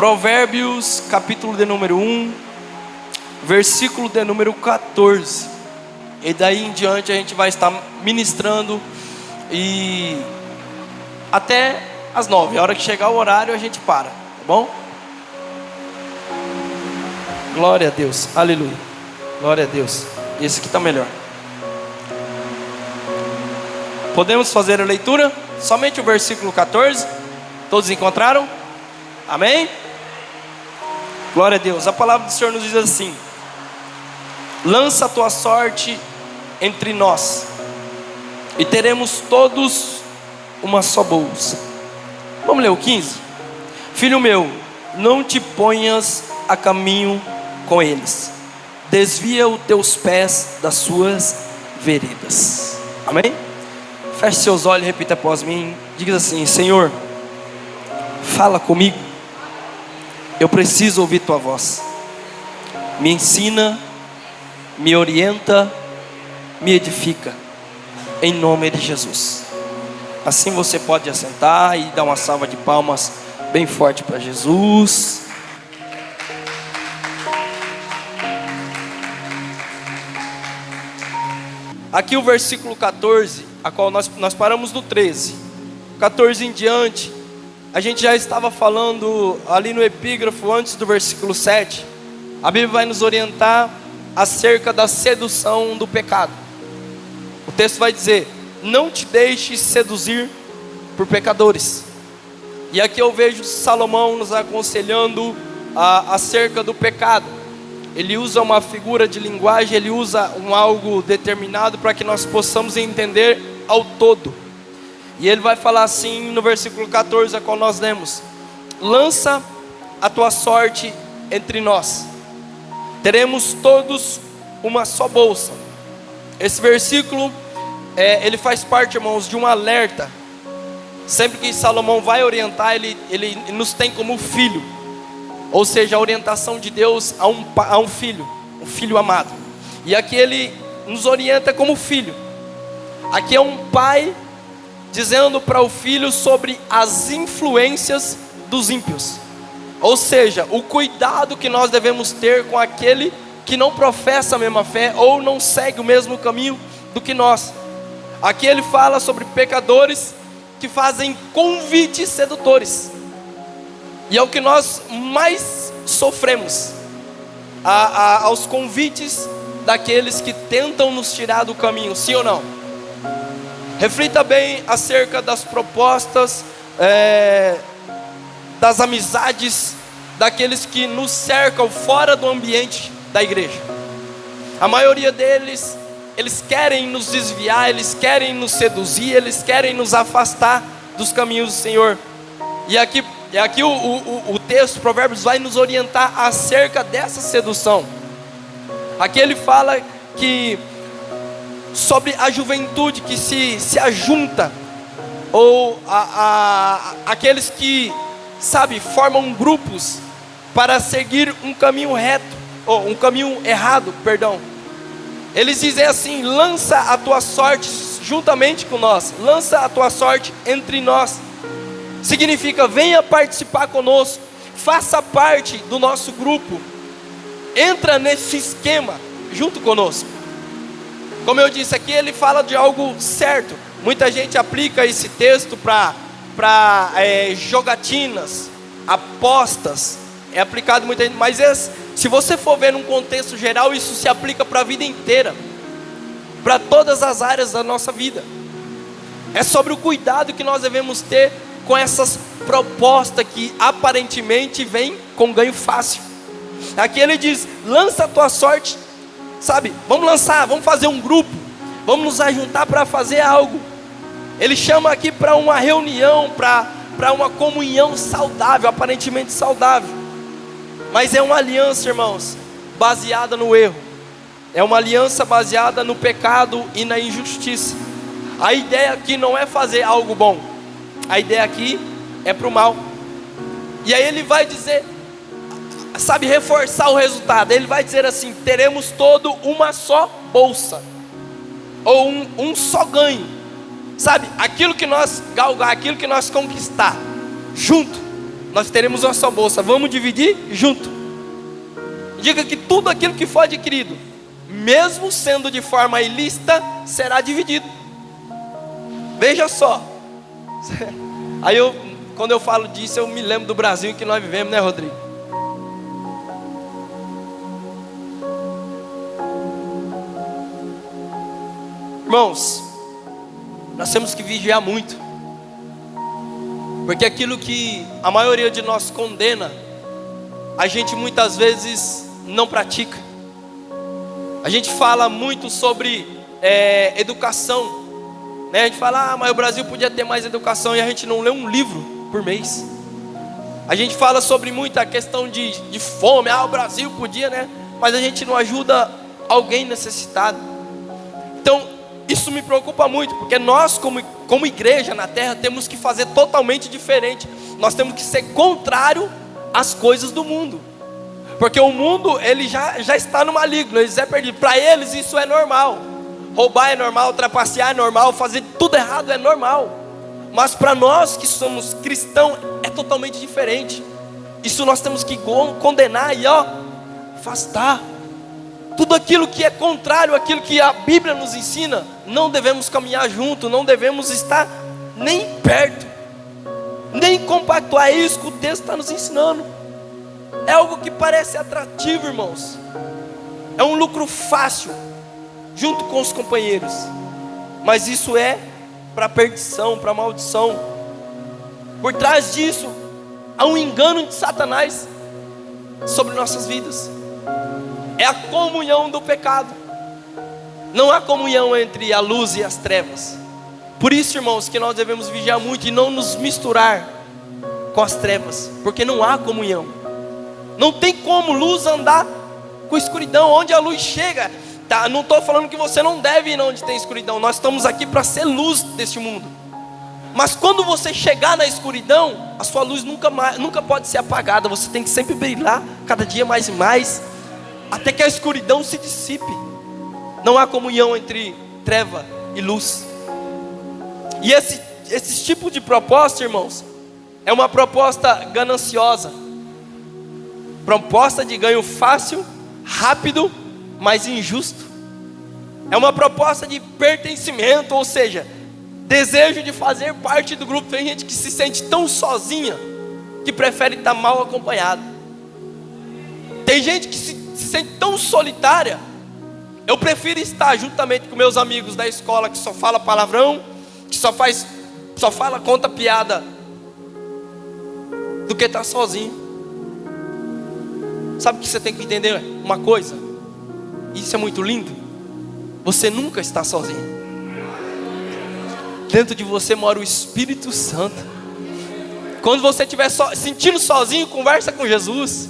Provérbios, capítulo de número 1, versículo de número 14. E daí em diante a gente vai estar ministrando e até as 9. A hora que chegar o horário a gente para, tá bom? Glória a Deus, aleluia. Glória a Deus. Esse aqui está melhor. Podemos fazer a leitura? Somente o versículo 14. Todos encontraram? Amém? Glória a Deus. A palavra do Senhor nos diz assim: lança a tua sorte entre nós, e teremos todos uma só bolsa. Vamos ler o 15? Filho meu, não te ponhas a caminho com eles, desvia os teus pés das suas veredas. Amém? Feche seus olhos e repita após mim. Diga assim: Senhor, fala comigo. Eu preciso ouvir tua voz. Me ensina, me orienta, me edifica, em nome de Jesus. Assim você pode assentar e dar uma salva de palmas bem forte para Jesus. Aqui o versículo 14, a qual nós paramos no 13. 14 em diante, a gente já estava falando ali no epígrafo antes do versículo 7. A Bíblia vai nos orientar acerca da sedução do pecado. O texto vai dizer: não te deixes seduzir por pecadores. E aqui eu vejo Salomão nos aconselhando acerca do pecado. Ele usa uma figura de linguagem, ele usa algo determinado para que nós possamos entender ao todo. E ele vai falar assim no versículo 14, a qual nós lemos: lança a tua sorte entre nós, teremos todos uma só bolsa. Esse versículo, ele faz parte, irmãos, de um alerta. Sempre que Salomão vai orientar, ele nos tem como filho. Ou seja, a orientação de Deus a um filho, um filho amado. E aqui ele nos orienta como filho. Aqui é um pai dizendo para o filho sobre as influências dos ímpios. Ou seja, o cuidado que nós devemos ter com aquele que não professa a mesma fé ou não segue o mesmo caminho do que nós. Aqui ele fala sobre pecadores que fazem convites sedutores. E é o que nós mais sofremos, aos convites daqueles que tentam nos tirar do caminho, sim ou não? Reflita bem acerca das propostas, das amizades, daqueles que nos cercam fora do ambiente da igreja. A maioria deles, eles querem nos desviar, eles querem nos seduzir, eles querem nos afastar dos caminhos do Senhor. E aqui o texto, Provérbios, vai nos orientar acerca dessa sedução. Aqui ele fala que sobre a juventude que se ajunta, ou aqueles que, formam grupos para seguir um caminho reto, ou um caminho errado, perdão. Eles dizem assim: lança a tua sorte juntamente com nós, lança a tua sorte entre nós. Significa: venha participar conosco, faça parte do nosso grupo, entra nesse esquema junto conosco. Como eu disse aqui, ele fala de algo certo. Muita gente aplica esse texto para jogatinas, apostas. É aplicado muita gente, mas se você for ver num contexto geral, isso se aplica para a vida inteira, para todas as áreas da nossa vida. É sobre o cuidado que nós devemos ter com essas propostas que aparentemente vêm com ganho fácil. Aqui ele diz: lança a tua sorte, vamos lançar, vamos fazer um grupo, vamos nos ajuntar para fazer algo. Ele chama aqui para uma reunião, para uma comunhão saudável, aparentemente saudável. Mas é uma aliança, irmãos, baseada no erro. É uma aliança baseada no pecado e na injustiça. A ideia aqui não é fazer algo bom, a ideia aqui é para o mal. E aí ele vai dizer, reforçar o resultado. Ele vai dizer assim: teremos todo uma só bolsa, ou um só ganho. Aquilo que nós galgar, aquilo que nós conquistar junto, nós teremos nossa bolsa, vamos dividir junto. Diga que tudo aquilo que for adquirido, mesmo sendo de forma ilícita, será dividido. Veja só. Aí quando eu falo disso, eu me lembro do Brasil em que nós vivemos, né, Rodrigo? Irmãos, nós temos que vigiar muito, porque aquilo que a maioria de nós condena, a gente muitas vezes não pratica. A gente fala muito sobre educação, né? A gente fala, mas o Brasil podia ter mais educação, e a gente não lê um livro por mês. A gente fala sobre muita questão de fome, o Brasil podia, né? Mas a gente não ajuda alguém necessitado. Então, isso me preocupa muito, porque nós como igreja na terra temos que fazer totalmente diferente. Nós temos que ser contrário às coisas do mundo, porque o mundo ele já está no maligno, eles é perdido. Para eles isso é normal, roubar é normal, trapacear é normal, fazer tudo errado é normal. Mas para nós que somos cristãos é totalmente diferente. Isso nós temos que condenar e afastar. Tudo aquilo que é contrário àquilo que a Bíblia nos ensina, não devemos caminhar junto, não devemos estar nem perto, nem compactuar. É isso que o texto está nos ensinando. É algo que parece atrativo, irmãos. É um lucro fácil, junto com os companheiros. Mas isso é para perdição, para maldição. Por trás disso, há um engano de Satanás sobre nossas vidas. É a comunhão do pecado. Não há comunhão entre a luz e as trevas. Por isso, irmãos, que nós devemos vigiar muito e não nos misturar com as trevas, porque não há comunhão. Não tem como luz andar com escuridão. Onde a luz chega, tá? Não estou falando que você não deve ir onde tem escuridão. Nós estamos aqui para ser luz deste mundo. Mas quando você chegar na escuridão, a sua luz nunca pode ser apagada. Você tem que sempre brilhar, cada dia mais e mais, até que a escuridão se dissipe. Não há comunhão entre treva e luz. E esse tipo de proposta, irmãos, é uma proposta gananciosa, proposta de ganho fácil, rápido, mas injusto. É uma proposta de pertencimento, ou seja, desejo de fazer parte do grupo. Tem gente que se sente tão sozinha que prefere estar mal acompanhado. Tem gente que se sente tão solitária. Eu prefiro estar juntamente com meus amigos da escola que só fala palavrão, que só fala, conta piada, do que estar sozinho. Sabe o que você tem que entender? Uma coisa, isso é muito lindo. Você nunca está sozinho. Dentro de você mora o Espírito Santo. Quando você estiver sentindo sozinho, conversa com Jesus.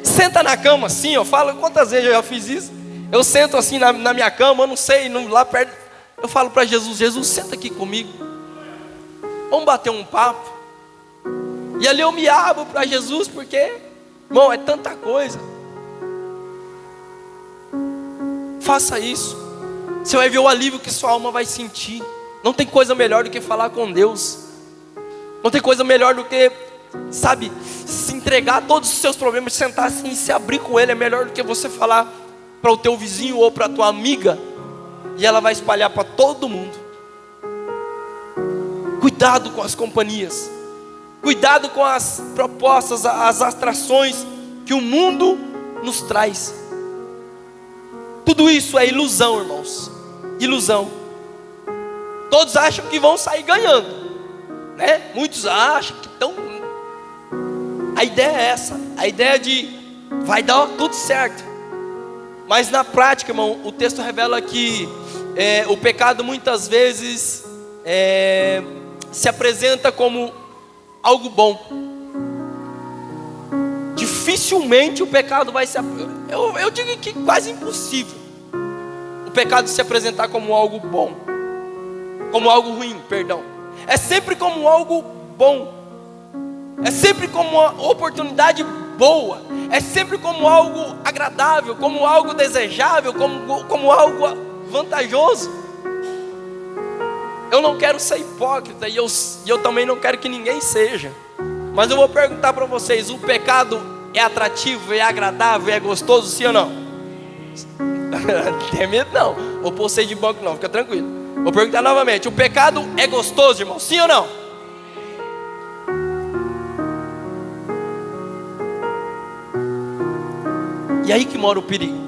Senta na cama assim, eu falo, quantas vezes eu já fiz isso? Eu sento assim na minha cama, eu não sei, lá perto. Eu falo para Jesus, Jesus, senta aqui comigo. Vamos bater um papo. E ali eu me abro para Jesus, porque, irmão, é tanta coisa. Faça isso. Você vai ver o alívio que sua alma vai sentir. Não tem coisa melhor do que falar com Deus. Não tem coisa melhor do que, sabe, se entregar a todos os seus problemas, sentar assim e se abrir com Ele. É melhor do que você falar para o teu vizinho ou para a tua amiga, e ela vai espalhar para todo mundo. Cuidado com as companhias. Cuidado com as propostas, as atrações que o mundo nos traz. Tudo isso é ilusão, irmãos. Ilusão. Todos acham que vão sair ganhando, né? Muitos acham que estão. A ideia é essa. A ideia de vai dar tudo certo. Mas na prática, irmão, o texto revela que o pecado muitas vezes se apresenta como algo bom. Dificilmente o pecado vai se... Eu digo que quase impossível o pecado se apresentar como algo bom, como algo ruim, perdão. É sempre como algo bom. É sempre como uma oportunidade boa. É sempre como algo agradável, como algo desejável, como algo vantajoso. Eu não quero ser hipócrita, e eu também não quero que ninguém seja. Mas eu vou perguntar para vocês: o pecado é atrativo, é agradável, é gostoso, sim ou não? Não tem medo não, vou pôr vocês de banco não, fica tranquilo. Vou perguntar novamente: o pecado é gostoso, irmão, sim ou não? E aí que mora o perigo.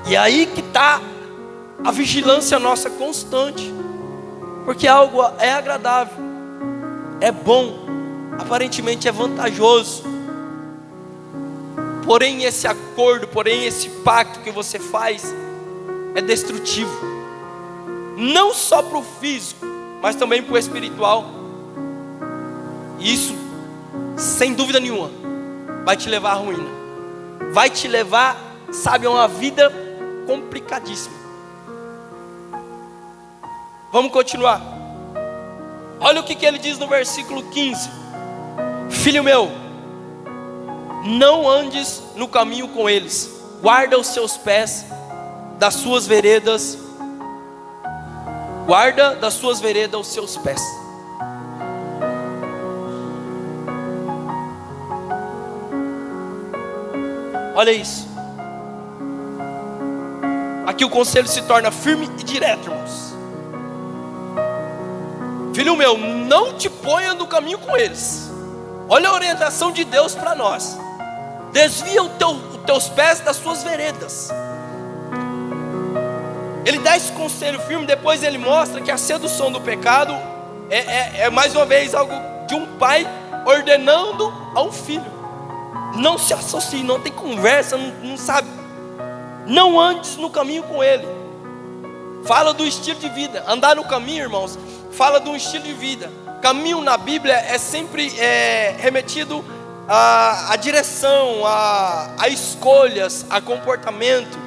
E aí que está a vigilância nossa constante. Porque algo é agradável, é bom, aparentemente é vantajoso. Porém esse acordo, porém esse pacto que você faz é destrutivo. Não só para o físico, mas também para o espiritual. E isso, sem dúvida nenhuma, vai te levar à ruína. Vai te levar, sabe, a uma vida complicadíssima. Vamos continuar. Olha o que ele diz no versículo 15: filho meu, não andes no caminho com eles, guarda os seus pés das suas veredas, guarda das suas veredas os seus pés. Olha isso. Aqui o conselho se torna firme e direto, irmãos. Filho meu, não te ponha no caminho com eles. Olha a orientação de Deus para nós. Desvia os teus pés das suas veredas. Ele dá esse conselho firme. Depois ele mostra que a sedução do pecado é mais uma vez algo de um pai ordenando a um filho: não se associe, não tem conversa, não sabe. Não andes no caminho com ele. Fala do estilo de vida. Andar no caminho, irmãos, fala de um estilo de vida. Caminho na Bíblia é sempre remetido a direção, a escolhas, a comportamento.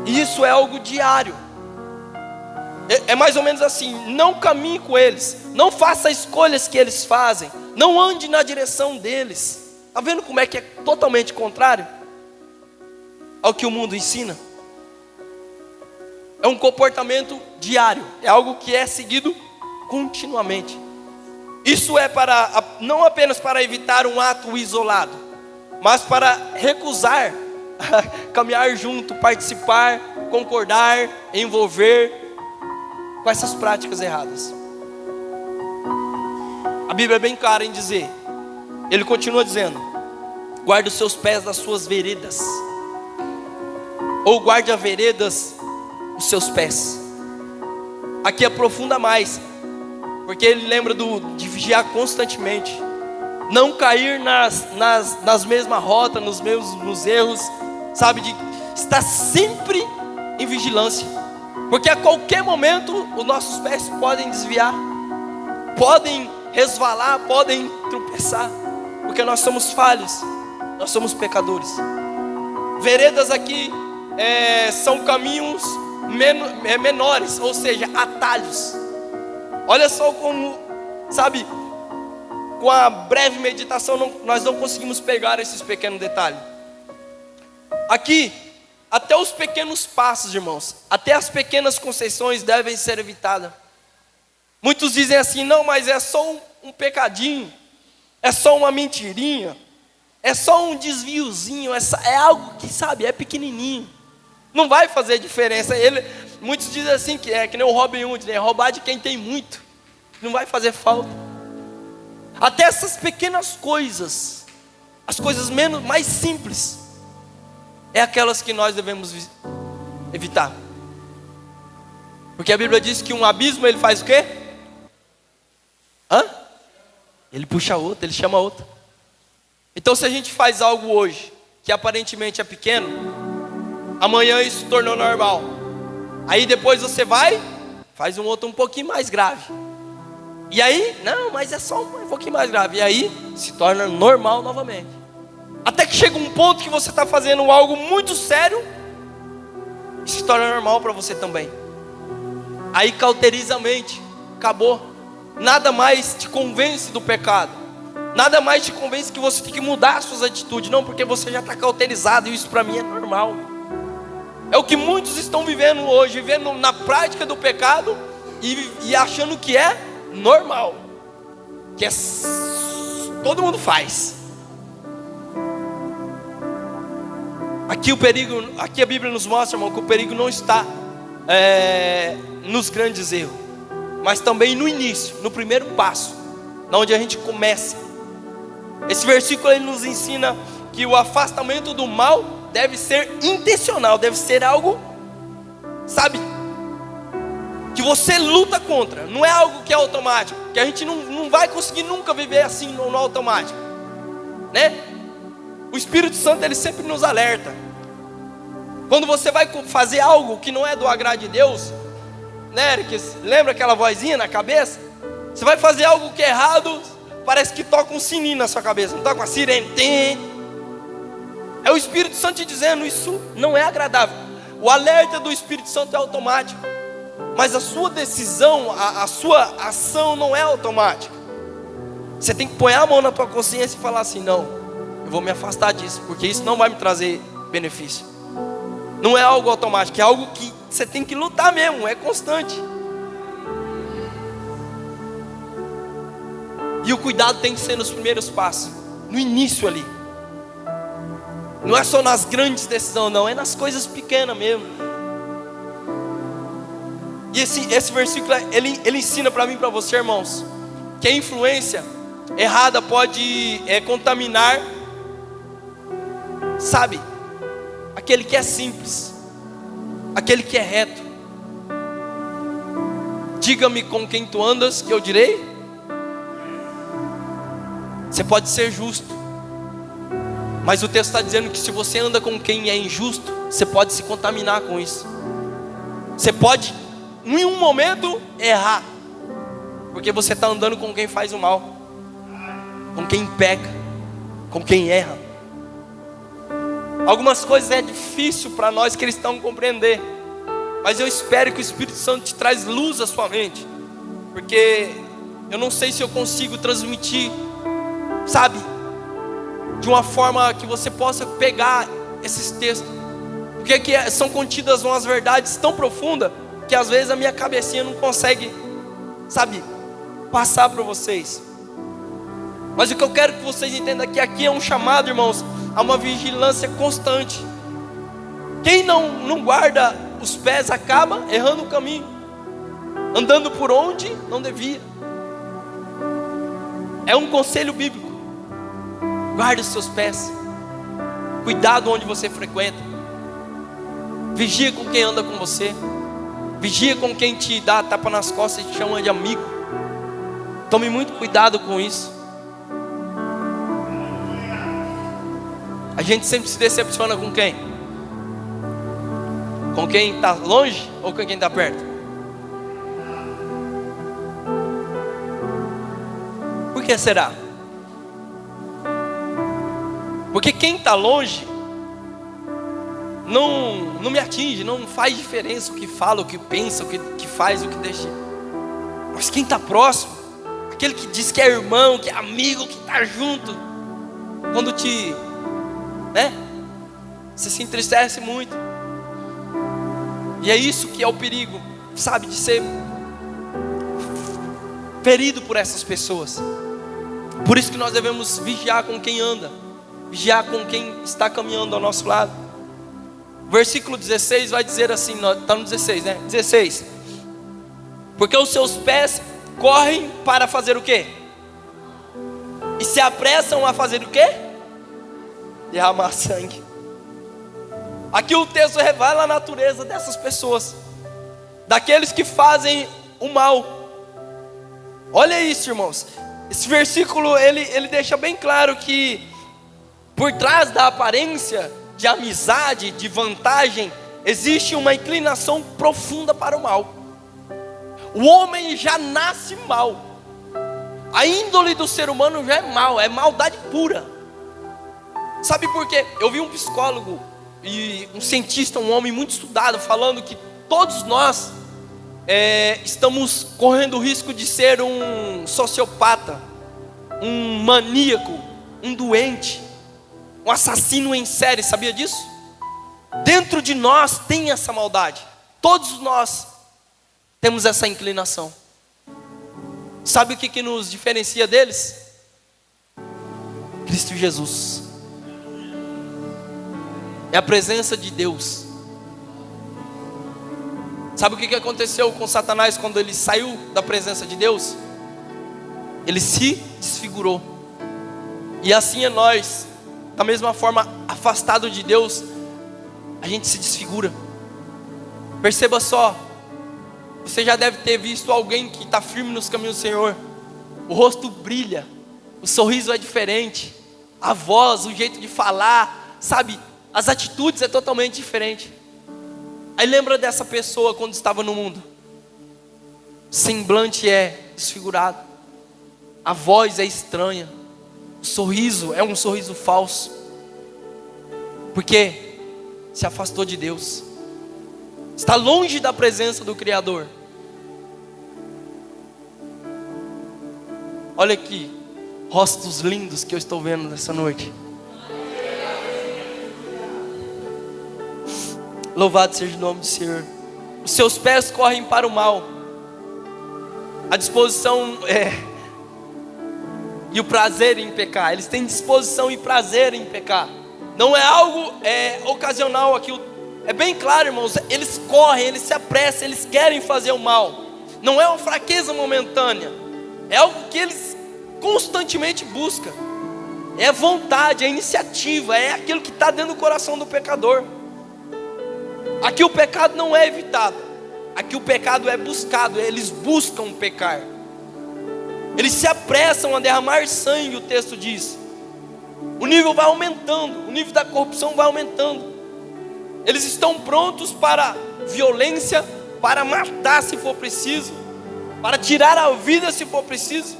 E isso é algo diário. É mais ou menos assim: não caminhe com eles, não faça escolhas que eles fazem, não ande na direção deles. Está vendo como é que é totalmente contrário ao que o mundo ensina? É um comportamento diário, é algo que é seguido continuamente. Isso é não apenas para evitar um ato isolado, mas para recusar caminhar junto, participar, concordar, envolver com essas práticas erradas. A Bíblia é bem clara em dizer, ele continua dizendo: guarde os seus pés das suas veredas, ou guarde as veredas os seus pés. Aqui aprofunda mais, porque ele lembra de vigiar constantemente, não cair nas mesmas rotas, nos erros, sabe, de estar sempre em vigilância, porque a qualquer momento os nossos pés podem desviar, podem resvalar, podem tropeçar, porque nós somos falhos, nós somos pecadores. Veredas aqui são caminhos menores, ou seja, atalhos. Olha só como, sabe, com a breve meditação nós não conseguimos pegar esses pequenos detalhes. Aqui, até os pequenos passos, irmãos, até as pequenas concessões devem ser evitadas. Muitos dizem assim: não, mas é só um pecadinho, é só uma mentirinha, é só um desviozinho, é algo que, sabe, é pequenininho, não vai fazer diferença. Muitos dizem assim que é que nem o Robin Hood, né? Roubar de quem tem muito, não vai fazer falta. Até essas pequenas coisas, as coisas mais simples, é aquelas que nós devemos evitar. Porque a Bíblia diz que um abismo ele faz o quê? Ele puxa outro, ele chama outro. Então se a gente faz algo hoje que aparentemente é pequeno, amanhã isso se tornou normal. Aí depois você faz um outro um pouquinho mais grave. E aí, não, mas é só um pouquinho mais grave. E aí se torna normal novamente. Até que chega um ponto que você está fazendo algo muito sério e se torna normal para você também. Aí cauteriza a mente, acabou. Nada mais te convence do pecado, nada mais te convence que você tem que mudar as suas atitudes. Não, porque você já está cauterizado, e isso para mim é normal. É o que muitos estão vivendo hoje, vivendo na prática do pecado e achando que é normal. que todo mundo faz. Aqui o perigo, aqui a Bíblia nos mostra, irmão, que o perigo não está nos grandes erros, mas também no início, no primeiro passo, onde a gente começa. Esse versículo ele nos ensina que o afastamento do mal deve ser intencional, deve ser algo, sabe, que você luta contra, não é algo que é automático, que a gente não vai conseguir nunca viver assim no automático, né? O Espírito Santo ele sempre nos alerta. Quando você vai fazer algo que não é do agrado de Deus, né, Eric? Lembra aquela vozinha na cabeça? Você vai fazer algo que é errado, parece que toca um sininho na sua cabeça, não toca uma sirene. É o Espírito Santo te dizendo, isso não é agradável. O alerta do Espírito Santo é automático, mas a sua decisão, a sua ação não é automática. Você tem que pôr a mão na tua consciência e falar assim: não, eu vou me afastar disso, porque isso não vai me trazer benefício. Não é algo automático, é algo que você tem que lutar mesmo, é constante. E o cuidado tem que ser nos primeiros passos, no início ali. Não é só nas grandes decisões, não, é nas coisas pequenas mesmo. E esse versículo, ele ensina para mim e para você, irmãos, que a influência errada pode contaminar, sabe, aquele que é simples, aquele que é reto. Diga-me com quem tu andas, que eu direi. Você pode ser justo, mas o texto está dizendo que se você anda com quem é injusto, você pode se contaminar com isso. Você pode, em um momento, errar, porque você está andando com quem faz o mal, com quem peca, com quem erra. Algumas coisas é difícil para nós cristãos compreender, mas eu espero que o Espírito Santo te traz luz à sua mente, porque eu não sei se eu consigo transmitir, sabe, de uma forma que você possa pegar esses textos, porque aqui são contidas umas verdades tão profundas, que às vezes a minha cabecinha não consegue, sabe, passar para vocês. Mas o que eu quero que vocês entendam é que aqui é um chamado, irmãos, a uma vigilância constante. Quem não guarda os pés acaba errando o caminho, andando por onde não devia. É um conselho bíblico. Guarde os seus pés, cuidado onde você frequenta, vigia com quem anda com você, vigia com quem te dá tapa nas costas e te chama de amigo. Tome muito cuidado com isso. A gente sempre se decepciona com quem? Com quem está longe ou com quem está perto? Por que será? Porque quem está longe não me atinge, não faz diferença o que fala, o que pensa, o que faz, o que deixa. Mas quem está próximo, aquele que diz que é irmão, que é amigo, que está junto, quando te, você se entristece muito. E é isso que é o perigo, sabe, de ser ferido por essas pessoas. Por isso que nós devemos vigiar com quem anda, vigiar com quem está caminhando ao nosso lado. Versículo 16 vai dizer assim, está no 16, né? 16. Porque os seus pés correm para fazer o quê? E se apressam a fazer o quê? Derramar sangue. Aqui o texto revela a natureza dessas pessoas, daqueles que fazem o mal. Olha isso, irmãos. Esse versículo ele deixa bem claro que por trás da aparência de amizade, de vantagem, existe uma inclinação profunda para o mal. O homem já nasce mal. A índole do ser humano já é mal, é maldade pura. Sabe por quê? Eu vi um psicólogo e um cientista, um homem muito estudado, falando que todos nós estamos correndo o risco de ser um sociopata, um maníaco, um doente, um assassino em série. Sabia disso? Dentro de nós tem essa maldade. Todos nós temos essa inclinação. Sabe o que nos diferencia deles? Cristo Jesus. É a presença de Deus. Sabe o que aconteceu com Satanás quando ele saiu da presença de Deus? Ele se desfigurou. E assim é nós, da mesma forma, afastado de Deus, a gente se desfigura. Perceba só, você já deve ter visto alguém que está firme nos caminhos do Senhor. O rosto brilha, o sorriso é diferente, a voz, o jeito de falar, sabe, as atitudes é totalmente diferente. Aí lembra dessa pessoa quando estava no mundo. O semblante é desfigurado, a voz é estranha, o sorriso é um sorriso falso, porque se afastou de Deus, está longe da presença do Criador. Olha aqui, rostos lindos que eu estou vendo nessa noite. Louvado seja o nome do Senhor. Os seus pés correm para o mal. A disposição e o prazer em pecar. Eles têm disposição e prazer em pecar. Não é algo ocasional aqui. É bem claro, irmãos. Eles correm, eles se apressam, eles querem fazer o mal. Não é uma fraqueza momentânea. É algo que eles constantemente buscam. É vontade, é iniciativa, é aquilo que está dentro do coração do pecador. Aqui o pecado não é evitado. Aqui o pecado é buscado. Eles buscam pecar. Eles se apressam a derramar sangue, o texto diz. O nível vai aumentando. O nível da corrupção vai aumentando. Eles estão prontos para violência, para matar se for preciso, para tirar a vida se for preciso.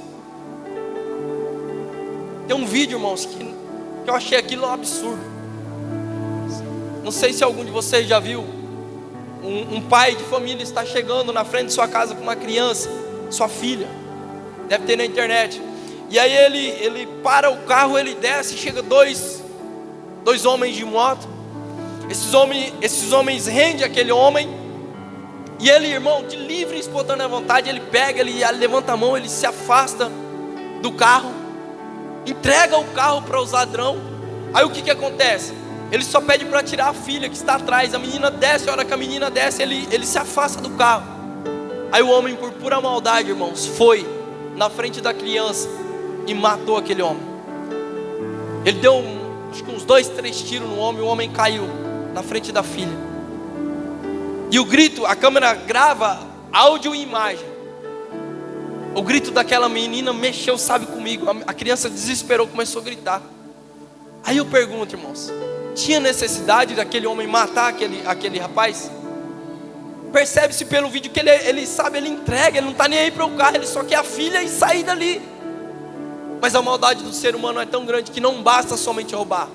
Tem um vídeo, irmãos, que eu achei aquilo um absurdo. Não sei se algum de vocês já viu. Um pai de família está chegando na frente de sua casa com uma criança, sua filha. Deve ter na internet. E aí ele para o carro, ele desce, chega dois homens de moto. Esses homens rendem aquele homem. E ele, irmão, de livre e espontânea vontade, ele pega, ele levanta a mão, ele se afasta do carro, entrega o carro para os ladrões. Aí o que acontece? Ele só pede para tirar a filha que está atrás. A menina desce, a hora que a menina desce, ele se afasta do carro. Aí o homem, por pura maldade, irmãos, foi na frente da criança e matou aquele homem. Ele deu acho que uns 2, 3 tiros no homem. O homem caiu na frente da filha. E o grito, a câmera grava áudio e imagem. O grito daquela menina mexeu, sabe, comigo. A criança desesperou, começou a gritar. Aí eu pergunto, irmãos, tinha necessidade daquele homem matar aquele rapaz? Percebe-se pelo vídeo que ele sabe, ele entrega, ele não está nem aí para o carro, ele só quer a filha e sair dali. Mas a maldade do ser humano é tão grande que não basta somente roubar.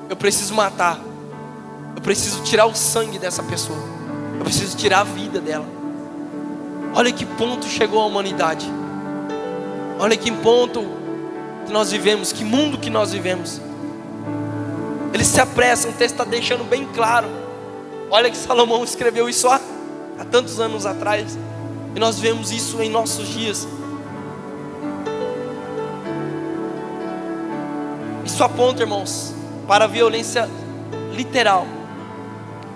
Eu preciso matar. Eu preciso tirar o sangue dessa pessoa. Eu preciso tirar a vida dela. Olha que ponto chegou a humanidade. Olha que ponto que nós vivemos, que mundo que nós vivemos. Eles se apressam, o texto está deixando bem claro. Olha que Salomão escreveu isso há tantos anos atrás. E nós vemos isso em nossos dias. Isso aponta, irmãos, para a violência literal,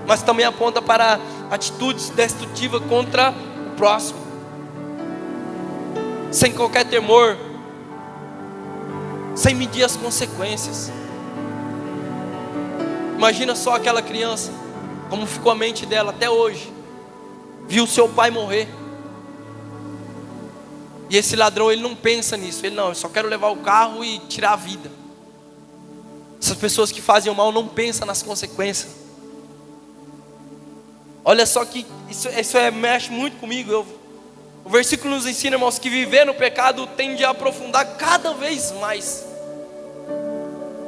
mas também aponta para atitudes destrutivas contra o próximo, sem qualquer temor, sem medir as consequências. Imagina só aquela criança, como ficou a mente dela até hoje. Viu seu pai morrer. E esse ladrão, ele não pensa nisso. Ele não, eu só quero levar o carro e tirar a vida. Essas pessoas que fazem o mal não pensam nas consequências. Olha só que isso mexe muito comigo. O versículo nos ensina, irmãos, que viver no pecado tende a aprofundar cada vez mais.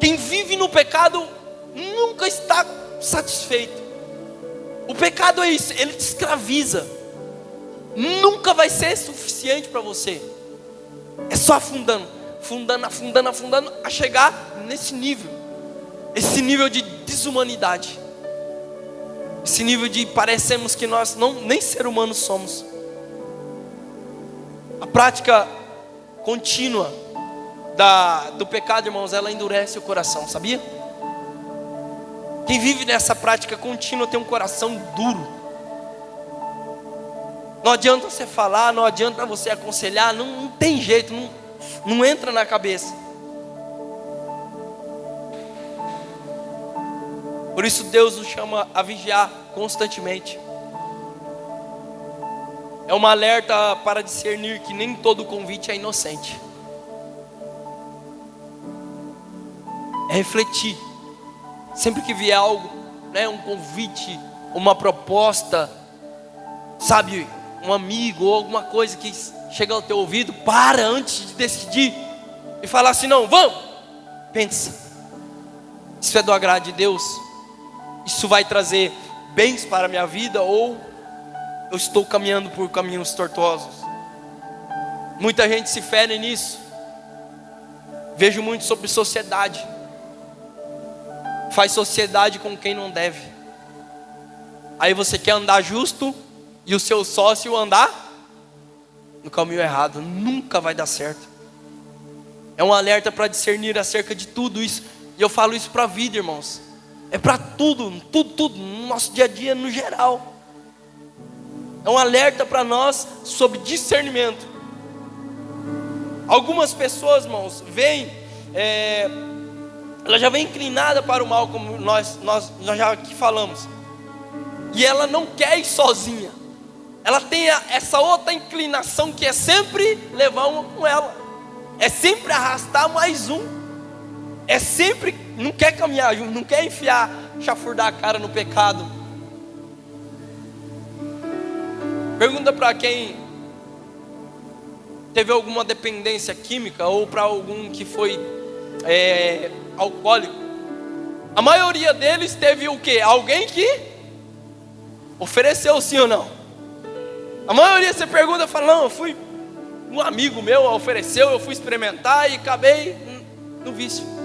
Quem vive no pecado nunca está satisfeito. O pecado é isso, ele te escraviza. Nunca vai ser suficiente para você. É só afundando, a chegar nesse nível. Esse nível de desumanidade. Esse nível de parecemos que nós nem ser humanos somos. A prática contínua do pecado, irmãos, ela endurece o coração, sabia? Quem vive nessa prática contínua tem um coração duro. Não adianta você falar, não adianta você aconselhar, não tem jeito, não entra na cabeça. Por isso Deus nos chama a vigiar constantemente. É uma alerta para discernir que nem todo convite é inocente. É refletir. Sempre que vier algo, né, um convite, uma proposta, sabe, um amigo ou alguma coisa que chega ao teu ouvido, para antes de decidir e falar assim, não, vamos. Pensa, isso é do agrado de Deus? Isso vai trazer bens para a minha vida ou eu estou caminhando por caminhos tortuosos? Muita gente se fere nisso. Vejo muito sobre sociedade. Faz sociedade com quem não deve. Aí você quer andar justo e o seu sócio andar no caminho errado. Nunca vai dar certo. É um alerta para discernir acerca de tudo isso. E eu falo isso para a vida, irmãos. É para tudo, no nosso dia a dia, no geral. É um alerta para nós sobre discernimento. Algumas pessoas, irmãos, veem, ela já vem inclinada para o mal, como nós já aqui falamos. E ela não quer ir sozinha. Ela tem essa outra inclinação que é sempre levar uma com ela. É sempre arrastar mais um. É sempre, não quer caminhar junto, não quer chafurdar a cara no pecado. Pergunta para quem teve alguma dependência química ou para algum que foi alcoólico. A maioria deles teve o quê? Alguém que ofereceu, sim ou não? A maioria você pergunta, fala, não, um amigo meu ofereceu, eu fui experimentar e acabei no vício.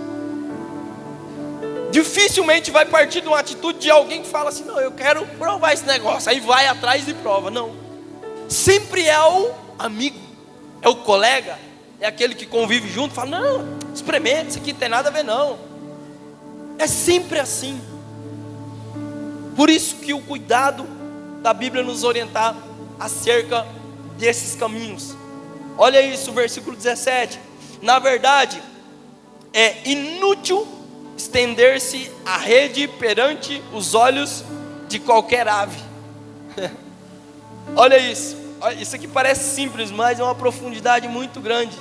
Dificilmente vai partir de uma atitude de alguém que fala assim, não, eu quero provar esse negócio, aí vai atrás e prova. Não, sempre é o amigo, é o colega, é aquele que convive junto, fala, não, experimenta, isso aqui não tem nada a ver não. É sempre assim. Por isso que o cuidado da Bíblia nos orientar acerca desses caminhos. Olha isso, versículo 17. Na verdade, é inútil estender-se a rede perante os olhos de qualquer ave. Olha isso. Isso aqui parece simples, mas é uma profundidade muito grande.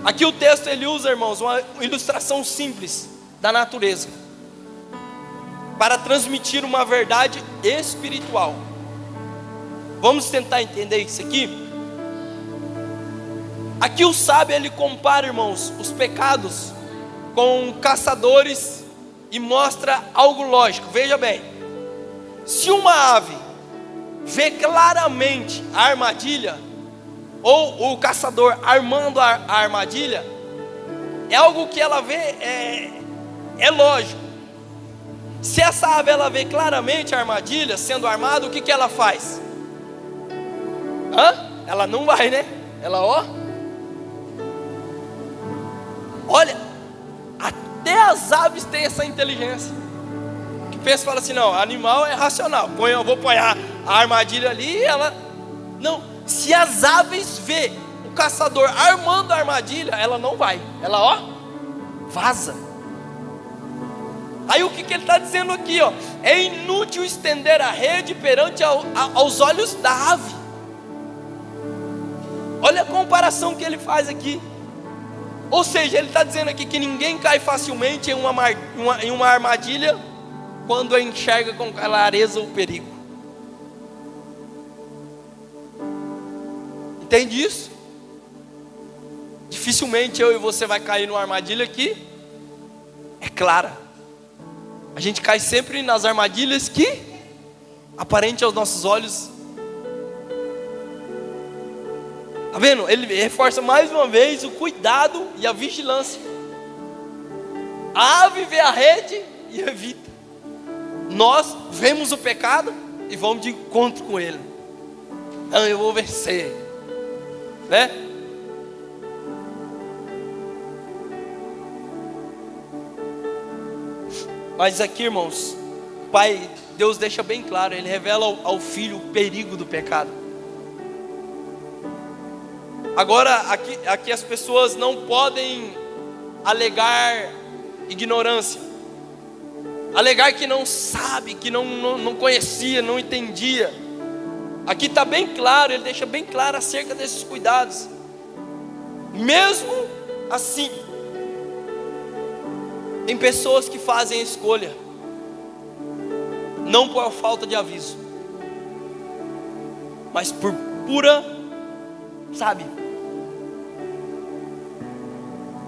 Aqui o texto ele usa, irmãos, uma ilustração simples da natureza para transmitir uma verdade espiritual. Vamos tentar entender isso aqui? Aqui o sábio ele compara, irmãos, os pecados com caçadores e mostra algo lógico. Veja bem, se uma ave vê claramente a armadilha, ou o caçador armando a armadilha, é algo que ela vê, é lógico. Se essa ave ela vê claramente a armadilha sendo armada, o que ela faz? Ela não vai, né? Ela olha, até as aves têm essa inteligência. Que pensa e fala assim, não, animal é racional. Eu vou pôr a armadilha ali e ela... Não, se as aves vê o caçador armando a armadilha, ela não vai. Ela vaza. Aí o que ele está dizendo aqui, é inútil estender a rede perante aos olhos da ave. Olha a comparação que ele faz aqui. Ou seja, ele está dizendo aqui que ninguém cai facilmente em uma armadilha quando enxerga com clareza o perigo. Entende isso? Dificilmente eu e você vai cair numa armadilha que é clara. A gente cai sempre nas armadilhas que aparente aos nossos olhos. Está vendo? Ele reforça mais uma vez o cuidado e a vigilância. A ave vê a rede e evita. Nós vemos o pecado e vamos de encontro com ele. Não, eu vou vencer. né? Mas aqui, irmãos, Pai, Deus deixa bem claro, Ele revela ao filho o perigo do pecado. Agora, aqui as pessoas não podem alegar ignorância, alegar que não sabe, que não conhecia, não entendia. Aqui está bem claro, Ele deixa bem claro acerca desses cuidados. Mesmo assim, tem pessoas que fazem a escolha, não por falta de aviso, mas por pura, sabe?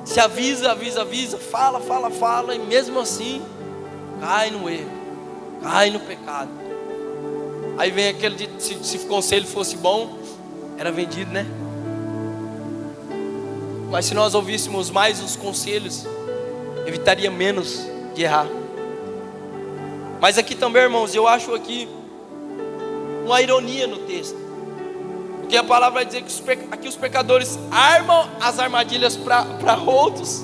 Se avisa, fala, e mesmo assim, cai no erro, cai no pecado. Aí vem aquele de, se o conselho fosse bom, era vendido, né? Mas se nós ouvíssemos mais os conselhos, evitaria menos de errar. Mas aqui também, irmãos, eu acho aqui uma ironia no texto, porque a palavra vai dizer que aqui os pecadores armam as armadilhas para outros,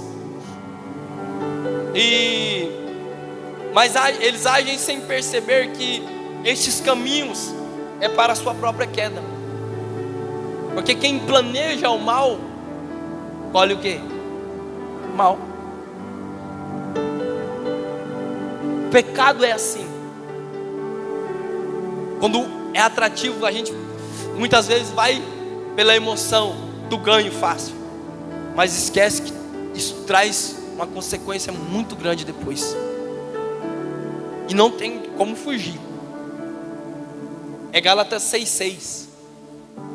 mas eles agem sem perceber que estes caminhos é para a sua própria queda. Porque quem planeja o mal, colhe o quê? Mal. O pecado é assim. Quando é atrativo, a gente muitas vezes vai pela emoção do ganho fácil, mas esquece que isso traz uma consequência muito grande depois, e não tem como fugir. É Gálatas 6,6.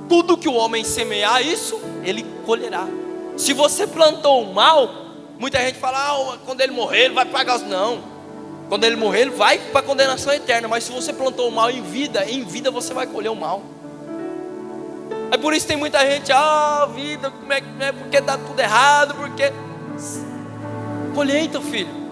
Tudo que o homem semear, isso ele colherá. Se você plantou o mal, muita gente fala, quando ele morrer ele vai pagar os... Não, quando ele morrer ele vai para a condenação eterna. Mas se você plantou o mal em vida você vai colher o mal. É por isso que tem muita gente, vida, como é que é? Porque dá tudo errado, porque... Colheita, filho.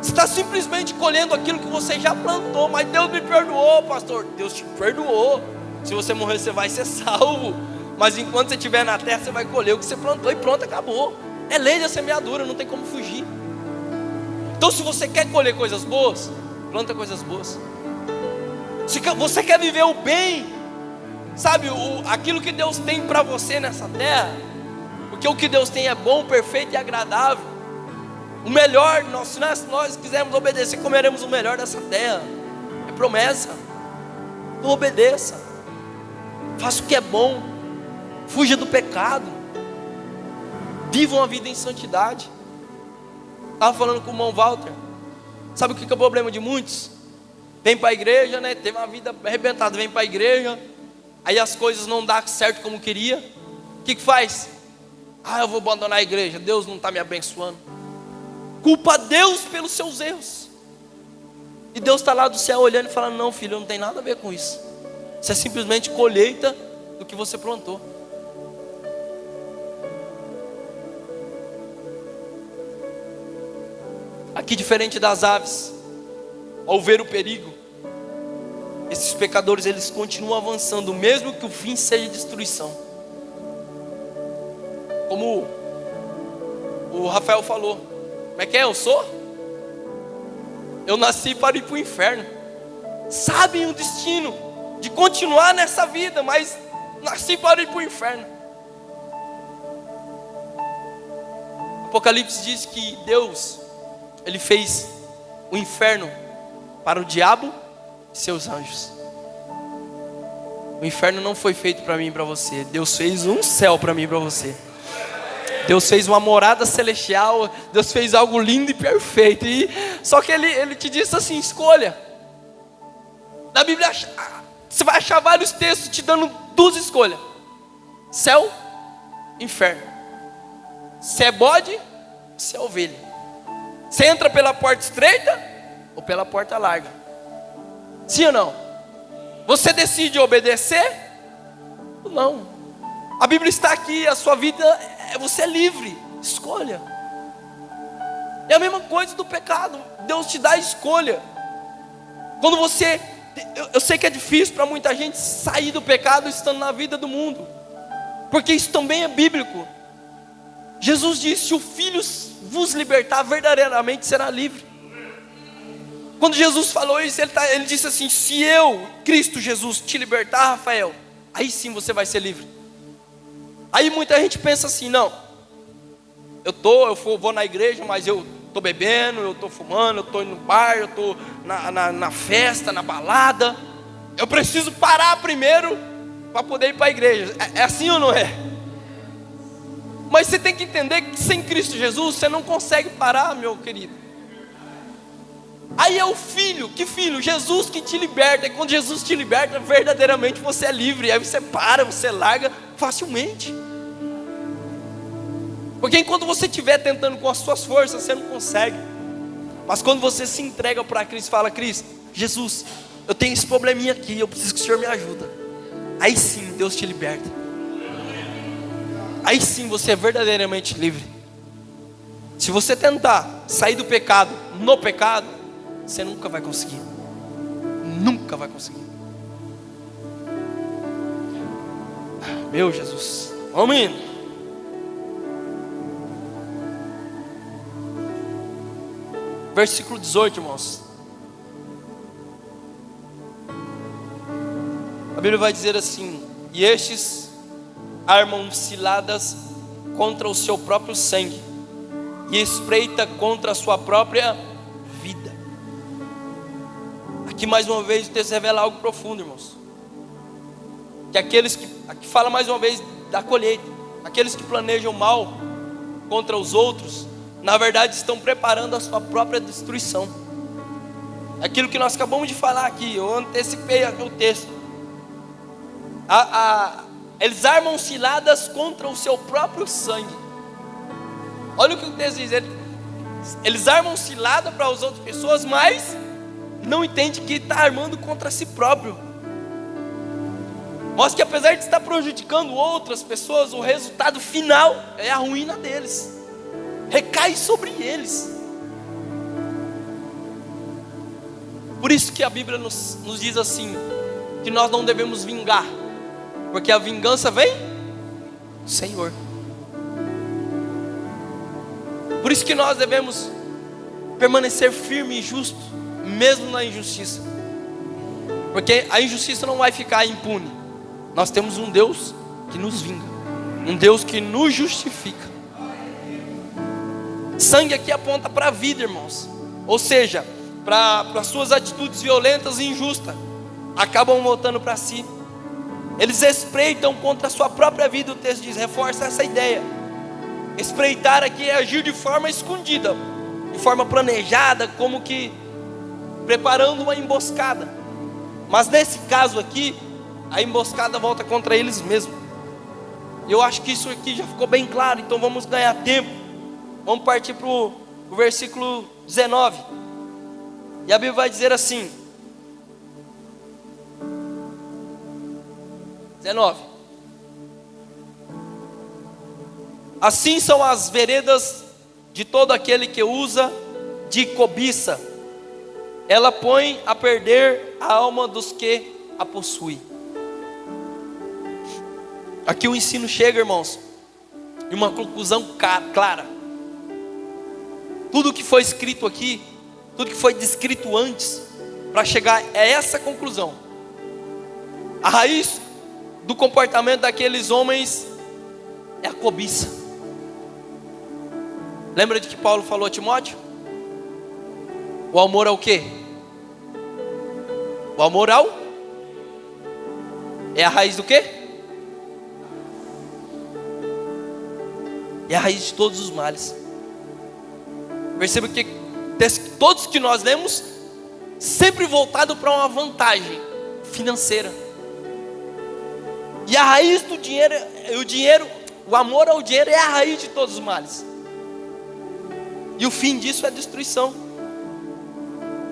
Você está simplesmente colhendo aquilo que você já plantou. Mas Deus me perdoou, pastor. Deus te perdoou. Se você morrer, você vai ser salvo. Mas enquanto você estiver na terra, você vai colher o que você plantou. E pronto, acabou. É lei da semeadura, não tem como fugir. Então se você quer colher coisas boas, planta coisas boas. Se você quer viver o bem, sabe, aquilo que Deus tem para você nessa terra, porque o que Deus tem é bom, perfeito e agradável. O melhor, se nós quisermos obedecer, comeremos o melhor dessa terra. É promessa. Então obedeça. Faça o que é bom. Fuja do pecado. Viva uma vida em santidade. Estava falando com o irmão Walter. Sabe o que é o problema de muitos? Vem para a igreja, né? Teve uma vida arrebentada, vem para a igreja. Aí as coisas não dão certo como queria. O que faz? Eu vou abandonar a igreja, Deus não está me abençoando. Culpa Deus pelos seus erros. E Deus está lá do céu olhando e falando, não filho, não tem nada a ver com isso. Isso é simplesmente colheita do que você plantou. Aqui, diferente das aves, ao ver o perigo, esses pecadores eles continuam avançando, mesmo que o fim seja destruição. Como o Rafael falou, como é que é? Eu nasci para ir para o inferno. Sabem o destino de continuar nessa vida, mas nasci para ir para o inferno. Apocalipse diz que Deus, Ele fez o inferno para o diabo e seus anjos. O inferno não foi feito para mim e para você. Deus fez um céu para mim e para você. Deus fez uma morada celestial. Deus fez algo lindo e perfeito. Só que Ele te disse assim, escolha. Na Bíblia você vai achar vários textos te dando duas escolhas: céu, inferno. Se é bode, se é ovelha. Você entra pela porta estreita ou pela porta larga? Sim ou não? Você decide obedecer ou não? A Bíblia está aqui, a sua vida, você é livre, escolha. É a mesma coisa do pecado, Deus te dá a escolha. Quando você, eu sei que é difícil para muita gente sair do pecado estando na vida do mundo. Porque isso também é bíblico. Jesus disse: se o Filho vos libertar, verdadeiramente será livre. Quando Jesus falou isso, ele disse assim: se eu, Cristo Jesus, te libertar, Rafael, aí sim você vai ser livre. Aí muita gente pensa assim: não, eu vou na igreja, mas eu estou bebendo, eu estou fumando, eu estou indo no bar, eu estou na festa, na balada. Eu preciso parar primeiro para poder ir para a igreja. É assim ou não é? Mas você tem que entender que sem Cristo Jesus você não consegue parar, meu querido. Aí é o Filho, que Filho? Jesus que te liberta. E quando Jesus te liberta, verdadeiramente você é livre. Aí você para, você larga facilmente. Porque enquanto você estiver tentando com as suas forças, você não consegue. Mas quando você se entrega para Cristo, fala: Cristo, Jesus, eu tenho esse probleminha aqui, eu preciso que o Senhor me ajude. Aí sim Deus te liberta. Aí sim você é verdadeiramente livre. Se você tentar sair do pecado no pecado, você nunca vai conseguir. Nunca vai conseguir. Meu Jesus, vamos indo. Versículo 18, irmãos. A Bíblia vai dizer assim: e estes armam ciladas contra o seu próprio sangue, e espreita contra a sua própria vida. Aqui mais uma vez o texto revela algo profundo, irmãos. Que aqui fala mais uma vez da colheita. Aqueles que planejam mal contra os outros, na verdade estão preparando a sua própria destruição. Aquilo que nós acabamos de falar aqui, eu antecipei o texto. Eles armam ciladas contra o seu próprio sangue. Olha o que o texto diz. Eles armam cilada para as outras pessoas, mas não entende que está armando contra si próprio. Mostra que apesar de estar prejudicando outras pessoas, o resultado final é a ruína deles. Recai sobre eles. Por isso que a Bíblia nos diz assim, que nós não devemos vingar, porque a vingança vem do Senhor. Por isso que nós devemos permanecer firme e justo, mesmo na injustiça, porque a injustiça não vai ficar impune. Nós temos um Deus que nos vinga, um Deus que nos justifica. Sangue aqui aponta para a vida, irmãos. Ou seja, para suas atitudes violentas e injustas, acabam voltando para si. Eles espreitam contra a sua própria vida. O texto diz, reforça essa ideia. Espreitar aqui é agir de forma escondida, de forma planejada, como que preparando uma emboscada. Mas nesse caso aqui, a emboscada volta contra eles mesmos. Eu acho que isso aqui já ficou bem claro. Então vamos ganhar tempo. Vamos partir para o versículo 19. E a Bíblia vai dizer assim: 19. Assim são as veredas de todo aquele que usa de cobiça. Ela põe a perder a alma dos que a possuem. Aqui o ensino chega, irmãos, em uma conclusão clara. Tudo que foi escrito aqui, tudo que foi descrito antes, para chegar a essa conclusão. A raiz do comportamento daqueles homens é a cobiça. Lembra de que Paulo falou a Timóteo? O amor ao quê? O amor ao? É a raiz do quê? É a raiz de todos os males. Perceba que todos que nós lemos, sempre voltado para uma vantagem financeira. E a raiz do dinheiro, o amor ao dinheiro é a raiz de todos os males. E o fim disso é a destruição.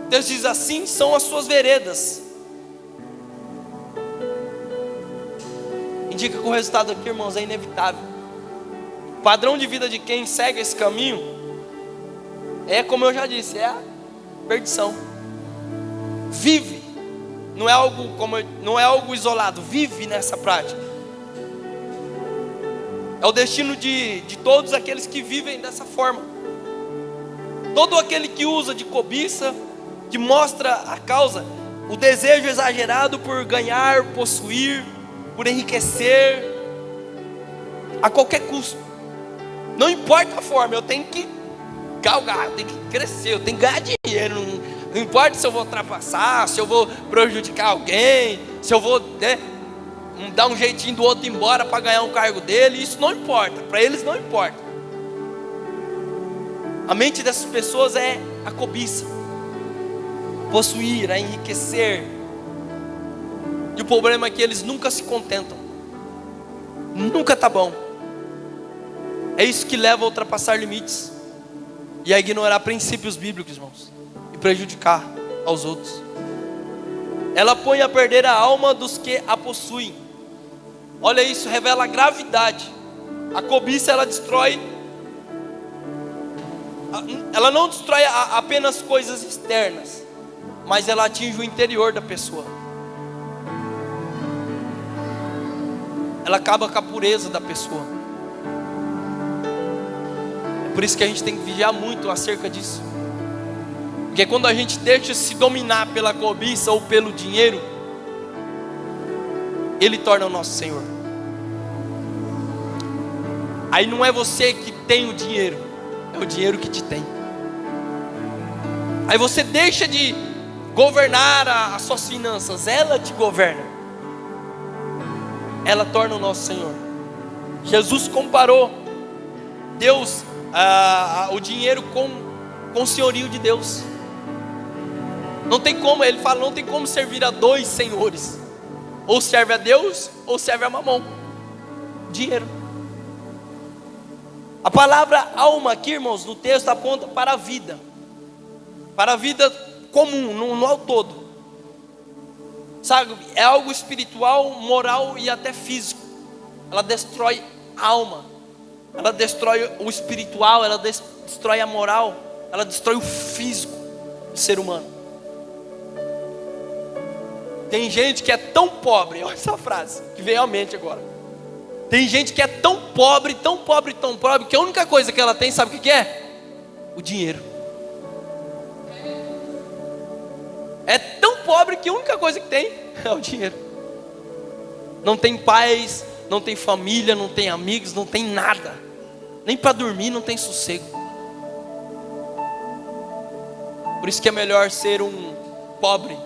Deus diz, assim são as suas veredas. Indica que o resultado aqui, irmãos, é inevitável. O padrão de vida de quem segue esse caminho é, como eu já disse, é a perdição. Vive, não é algo isolado, vive nessa prática. É o destino de todos aqueles que vivem dessa forma. Todo aquele que usa de cobiça, que mostra a causa, o desejo exagerado por ganhar, possuir, por enriquecer, a qualquer custo. Não importa a forma, eu tenho que galgar, eu tenho que crescer, eu tenho que ganhar dinheiro. Não importa se eu vou ultrapassar, se eu vou prejudicar alguém, se eu vou dar um jeitinho do outro ir embora para ganhar um cargo dele. Isso não importa, para eles não importa. A mente dessas pessoas é a cobiça, possuir, a enriquecer. E o problema é que eles nunca se contentam, nunca tá bom. É isso que leva a ultrapassar limites e a ignorar princípios bíblicos, irmãos, e prejudicar aos outros. Ela põe a perder a alma dos que a possuem. Olha isso, revela a gravidade. A cobiça, ela destrói. Ela não destrói apenas coisas externas, mas ela atinge o interior da pessoa. Ela acaba com a pureza da pessoa. É por isso que a gente tem que vigiar muito acerca disso. Porque quando a gente deixa se dominar pela cobiça ou pelo dinheiro, ele torna o nosso Senhor. Aí não é você que tem o dinheiro, é o dinheiro que te tem. Aí você deixa de governar as suas finanças, ela te governa. Ela torna o nosso Senhor. Jesus comparou Deus, o dinheiro com o senhorio de Deus. Não tem como, ele fala, não tem como servir a dois senhores. Ou serve a Deus, ou serve a mamão. Dinheiro. A palavra alma aqui, irmãos, no texto aponta para a vida. Para a vida comum, no ao todo. Sabe, é algo espiritual, moral e até físico. Ela destrói a alma. Ela destrói o espiritual, ela destrói a moral, ela destrói o físico do ser humano. Tem gente que é tão pobre, olha essa frase que veio à mente agora. Tem gente que é tão pobre, tão pobre, tão pobre, que a única coisa que ela tem, sabe o que é? O dinheiro. É tão pobre que a única coisa que tem é o dinheiro. Não tem paz, não tem família, não tem amigos, não tem nada. Nem para dormir não tem sossego. Por isso que é melhor ser um pobre,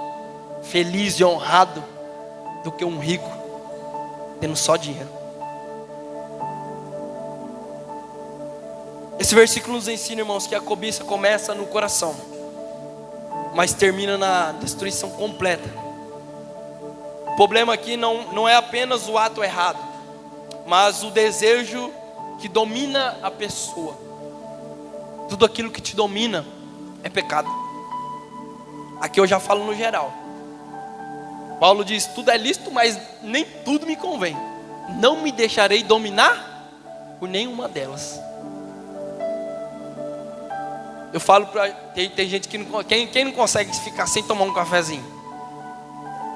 feliz e honrado, do que um rico, tendo só dinheiro. Esse versículo nos ensina, irmãos, que a cobiça começa no coração, mas termina na destruição completa. O problema aqui não é apenas o ato errado, mas o desejo que domina a pessoa. Tudo aquilo que te domina é pecado. Aqui eu já falo no geral. Paulo diz, tudo é lícito, mas nem tudo me convém. Não me deixarei dominar por nenhuma delas. Eu falo para tem gente que não, quem não consegue ficar sem tomar um cafezinho.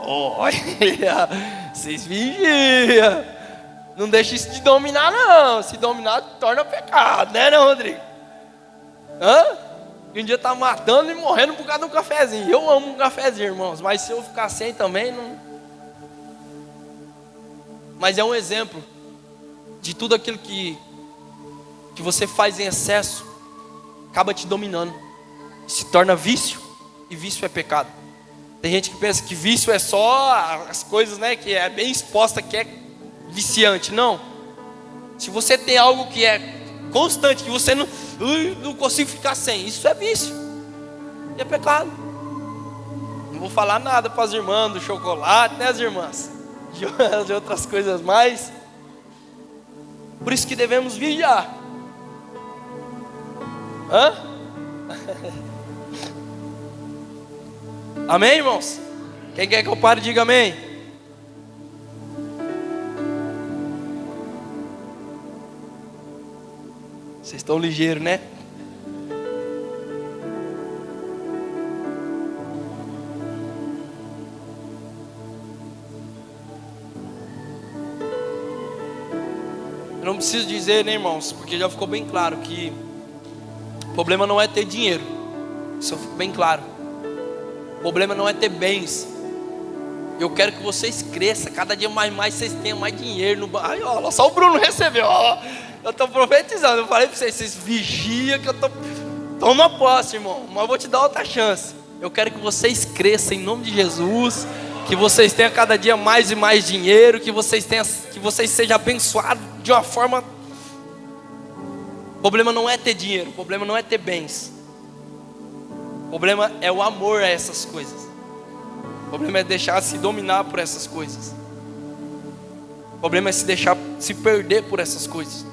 Olha, vocês vigiam. Não deixa isso de dominar não. Se dominar torna pecado, né, não, Rodrigo? Um dia tá matando e morrendo por causa de um cafezinho. Eu amo um cafezinho, irmãos, mas se eu ficar sem também não. Mas é um exemplo de tudo aquilo que você faz em excesso acaba te dominando, se torna vício, e vício é pecado. Tem gente que pensa que vício é só as coisas, né, que é bem exposta, que é viciante. Não. Se você tem algo que é constante, que você não consigo ficar sem, isso é vício, e é pecado. Não vou falar nada para as irmãs do chocolate, né, as irmãs, de outras coisas mais. Por isso que devemos vigiar. Amém, irmãos? Quem quer que eu pare, diga amém. Vocês estão ligeiros, né? Eu não preciso dizer, né, irmãos, porque já ficou bem claro que o problema não é ter dinheiro. Isso ficou bem claro. O problema não é ter bens. Eu quero que vocês cresçam, cada dia mais vocês tenham mais dinheiro no... Ai, ó, só o Bruno recebeu, ó. Eu estou profetizando, eu falei para vocês vigiam que eu estou... Toma posse, irmão, mas eu vou te dar outra chance. Eu quero que vocês cresçam em nome de Jesus, que vocês tenham cada dia mais e mais dinheiro, que vocês sejam abençoados de uma forma... O problema não é ter dinheiro, o problema não é ter bens. O problema é o amor a essas coisas. O problema é deixar-se dominar por essas coisas. O problema é se deixar se perder por essas coisas.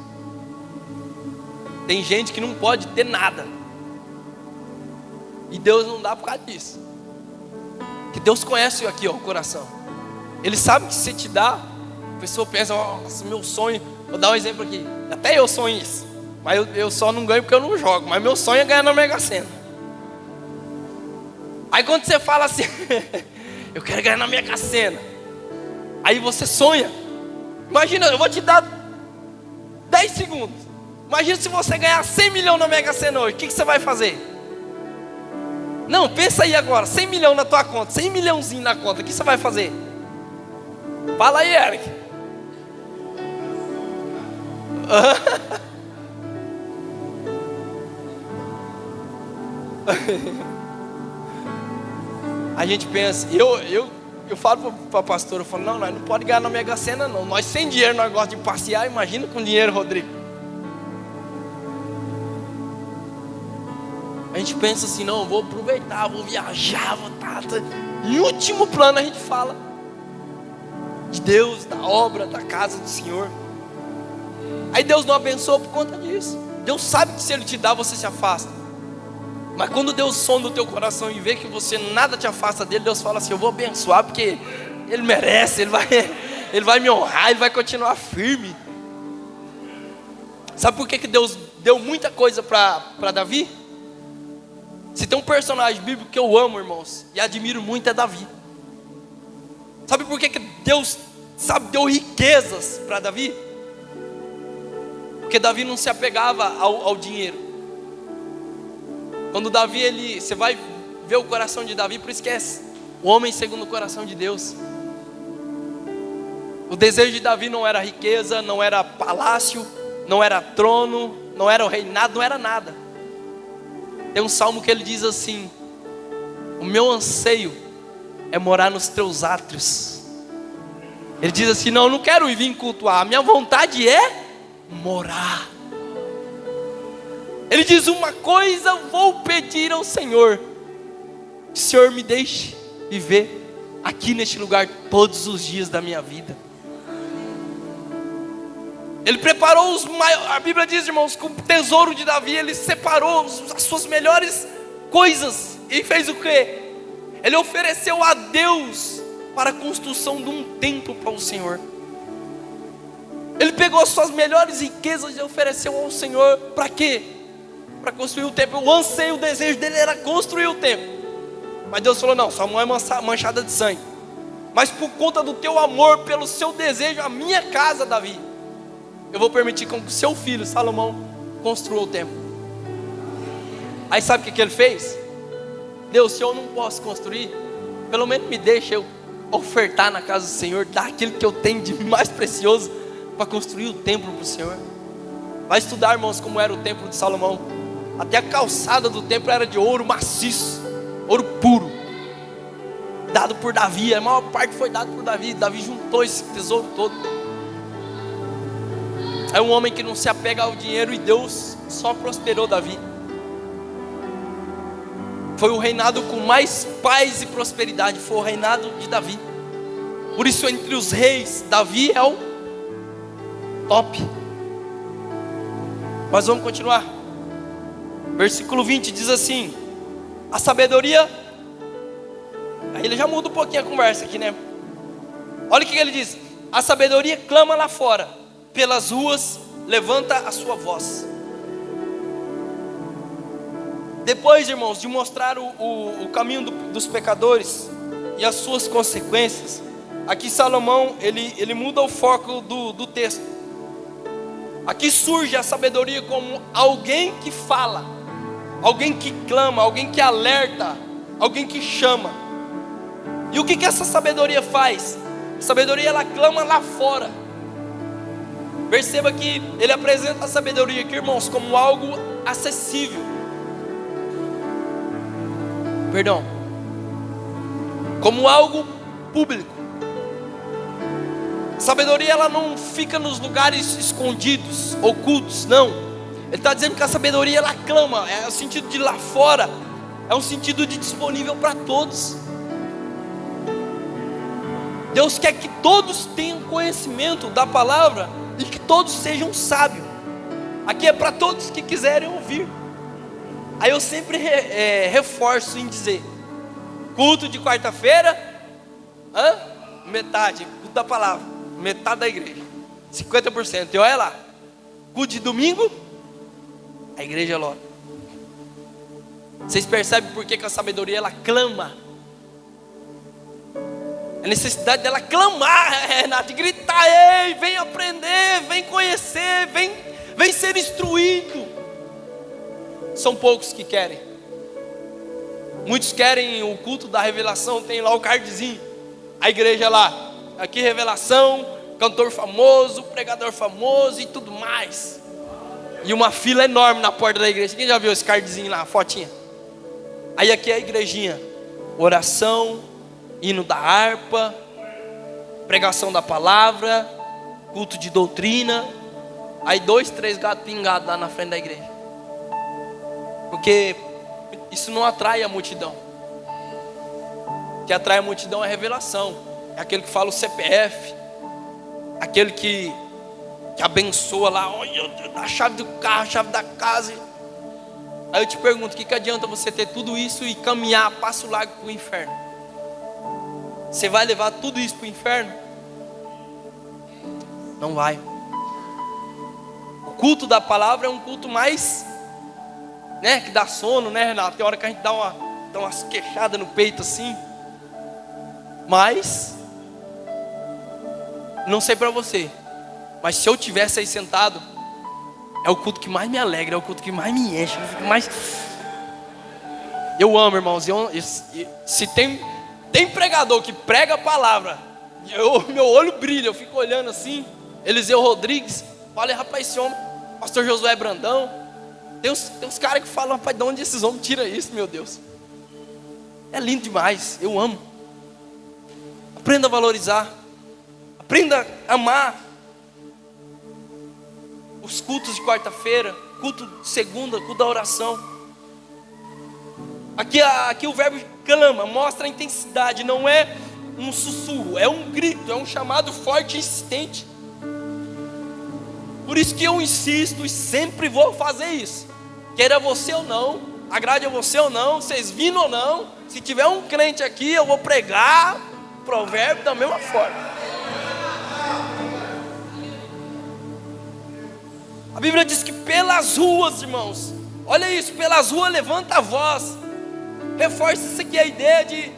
Tem gente que não pode ter nada. E Deus não dá por causa disso. Que Deus conhece aqui, ó, o coração. Ele sabe que se te dá, a pessoa pensa, nossa, meu sonho. Vou dar um exemplo aqui. Até eu sonho isso. Mas eu só não ganho porque eu não jogo. Mas meu sonho é ganhar na Mega Sena. Aí quando você fala assim, eu quero ganhar na Mega Sena. Aí você sonha. Imagina, eu vou te dar 10 segundos. Imagina se você ganhar 100 milhões na Mega Sena hoje. O que você vai fazer? Não, pensa aí agora. 100 milhões na tua conta. 100 milhãozinho na conta. O que você vai fazer? Fala aí, Eric. A gente pensa, eu falo para a pastora, eu falo, não, nós não pode ganhar na Mega Sena não. Nós sem dinheiro, nós gostamos de passear, imagina com dinheiro, Rodrigo. A gente pensa assim, não, vou aproveitar, vou viajar, vou tá. Em último plano a gente fala de Deus, da obra, da casa do Senhor. Aí Deus não abençoa por conta disso. Deus sabe que se Ele te dá, você se afasta. Mas quando Deus sonda o teu coração e vê que você nada te afasta dele, Deus fala assim, eu vou abençoar porque Ele merece, Ele vai me honrar, Ele vai continuar firme. Sabe por que Deus deu muita coisa para Davi? Se tem um personagem bíblico que eu amo, irmãos, e admiro muito, é Davi. Sabe por que Deus deu riquezas para Davi? Porque Davi não se apegava ao dinheiro. Quando Davi, você vai ver o coração de Davi, por isso que é o homem segundo o coração de Deus. O desejo de Davi não era riqueza, não era palácio, não era trono, não era o reinado, não era nada. Tem um salmo que ele diz assim, o meu anseio é morar nos teus átrios. Ele diz assim, não, eu não quero ir vir cultuar, a minha vontade é morar. Ele diz, uma coisa vou pedir ao Senhor, que o Senhor me deixe viver aqui neste lugar todos os dias da minha vida. Ele preparou a Bíblia diz, irmãos, com o tesouro de Davi, ele separou as suas melhores coisas, e fez o quê? Ele ofereceu a Deus para a construção de um templo para o Senhor. Ele pegou as suas melhores riquezas e ofereceu ao Senhor, para quê? Para construir o templo. O anseio, o desejo dele era construir o templo. Mas Deus falou, não, sua mão é manchada de sangue. Mas por conta do teu amor, pelo seu desejo, a minha casa, Davi, eu vou permitir que o seu filho, Salomão, construa o templo. Aí sabe o que ele fez? Deus, se eu não posso construir, pelo menos me deixa eu ofertar na casa do Senhor, dar aquilo que eu tenho de mais precioso, para construir o templo para o Senhor. Vai estudar, irmãos, como era o templo de Salomão. Até a calçada do templo era de ouro maciço, ouro puro, dado por Davi. A maior parte foi dado por Davi. Davi juntou esse tesouro todo. É um homem que não se apega ao dinheiro, e Deus só prosperou Davi. Foi o reinado com mais paz e prosperidade, foi o reinado de Davi. Por isso, entre os reis, Davi é o top. Mas vamos continuar. Versículo 20 diz assim: a sabedoria. Aí ele já muda um pouquinho a conversa aqui, né? Olha o que ele diz: a sabedoria clama lá fora, pelas ruas levanta a sua voz. Depois, irmãos, de mostrar o caminho dos pecadores e as suas consequências, aqui Salomão ele muda o foco do texto. Aqui surge a sabedoria como alguém que fala, alguém que clama, alguém que alerta, alguém que chama. E o que essa sabedoria faz? A sabedoria, ela clama lá fora. Perceba que ele apresenta a sabedoria aqui, irmãos, como algo acessível. Perdão. Como algo público. Sabedoria, ela não fica nos lugares escondidos, ocultos, não. Ele está dizendo que a sabedoria, ela clama, é o sentido de lá fora, é um sentido de disponível para todos. Deus quer que todos tenham conhecimento da palavra e que todos sejam sábios. Aqui é para todos que quiserem ouvir. Aí eu sempre reforço em dizer: culto de quarta-feira, metade, culto da palavra. Metade da igreja, 50%. E olha lá, culto de domingo, a igreja lota. Vocês percebem por que a sabedoria, ela clama? A necessidade dela clamar, Renato, de gritar: ei, vem aprender, vem conhecer, vem ser instruído. São poucos que querem. Muitos querem o culto da revelação, tem lá o cardzinho, a igreja lá. Aqui revelação, cantor famoso, pregador famoso e tudo mais. E uma fila enorme na porta da igreja. Quem já viu esse cardzinho lá, a fotinha? Aí aqui é a igrejinha. Oração, hino da harpa, pregação da palavra, culto de doutrina. Aí 2, 3 gatos pingados lá na frente da igreja. Porque isso não atrai a multidão. O que atrai a multidão é a revelação. É aquele que fala o CPF, aquele que abençoa lá, olha, a chave do carro, a chave da casa. Aí eu te pergunto: o que adianta você ter tudo isso e caminhar passo largo para o inferno? Você vai levar tudo isso para o inferno? Não vai. O culto da palavra é um culto mais, que dá sono, Renato? Tem hora que a gente dá umas queixadas no peito assim. Mas não sei para você, mas se eu tivesse aí sentado, é o culto que mais me alegra, é o culto que mais me enche, eu amo, irmãos. Se tem pregador que prega a palavra, meu olho brilha, eu fico olhando assim. Eliseu Rodrigues, falei: rapaz, esse homem, pastor Josué Brandão, tem uns caras que falam: rapaz, de onde esses homens tiram isso, meu Deus? É lindo demais, eu amo. Aprenda a valorizar, aprenda a amar os cultos de quarta-feira, culto de segunda, culto da oração. Aqui o verbo clama, mostra a intensidade, não é um sussurro, é um grito, é um chamado forte e insistente. Por isso que eu insisto e sempre vou fazer isso. Queira você ou não, agrade a você ou não, vocês vindo ou não, se tiver um crente aqui, eu vou pregar provérbio da mesma forma. A Bíblia diz que pelas ruas, irmãos, olha isso, pelas ruas levanta a voz. Reforça isso aqui, a ideia de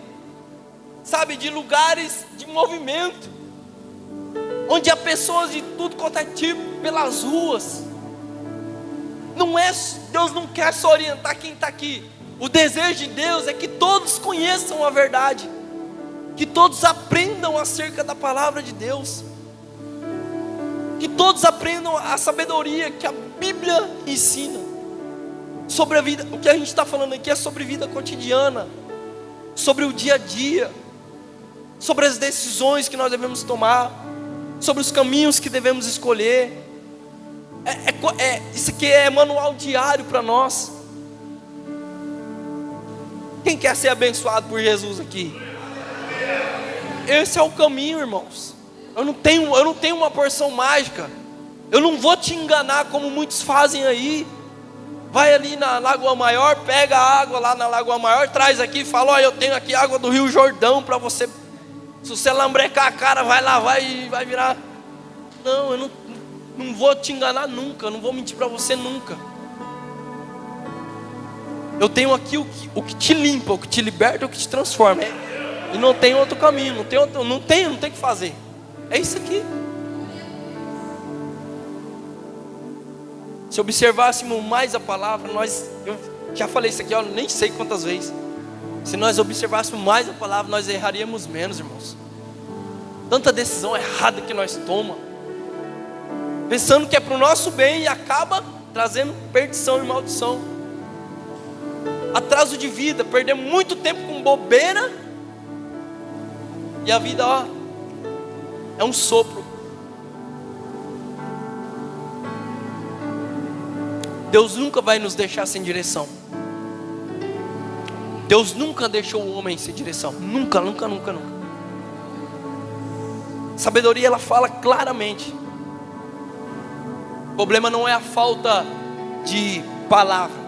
lugares de movimento, onde há pessoas de tudo quanto é tipo, pelas ruas. Deus não quer só orientar quem está aqui. O desejo de Deus é que todos conheçam a verdade, que todos aprendam acerca da palavra de Deus, que todos aprendam a sabedoria que a Bíblia ensina sobre a vida. O que a gente está falando aqui é sobre vida cotidiana, sobre o dia a dia, sobre as decisões que nós devemos tomar, sobre os caminhos que devemos escolher. Isso aqui é manual diário para nós. Quem quer ser abençoado por Jesus aqui? Esse é o caminho, irmãos. Eu não tenho uma porção mágica. Eu não vou te enganar como muitos fazem aí. Vai ali na Lagoa Maior, pega a água lá na Lagoa Maior, traz aqui e fala: olha, eu tenho aqui água do Rio Jordão para você. Se você lambrecar a cara, vai lavar e vai virar. Não, eu não vou te enganar nunca. Eu não vou mentir para você nunca. Eu tenho aqui o que te limpa, o que te liberta, o que te transforma. E não tem outro caminho, não tem o que fazer. É isso aqui. Se observássemos mais a palavra, eu já falei isso aqui, eu nem sei quantas vezes. Se nós observássemos mais a palavra, nós erraríamos menos, irmãos. Tanta decisão errada que nós tomamos, pensando que é para o nosso bem, e acaba trazendo perdição e maldição. Atraso de vida, perder muito tempo com bobeira, e a vida, ó, é um sopro. Deus nunca vai nos deixar sem direção. Deus nunca deixou o homem sem direção. Nunca, nunca, nunca, nunca. Sabedoria, ela fala claramente. O problema não é a falta de palavra.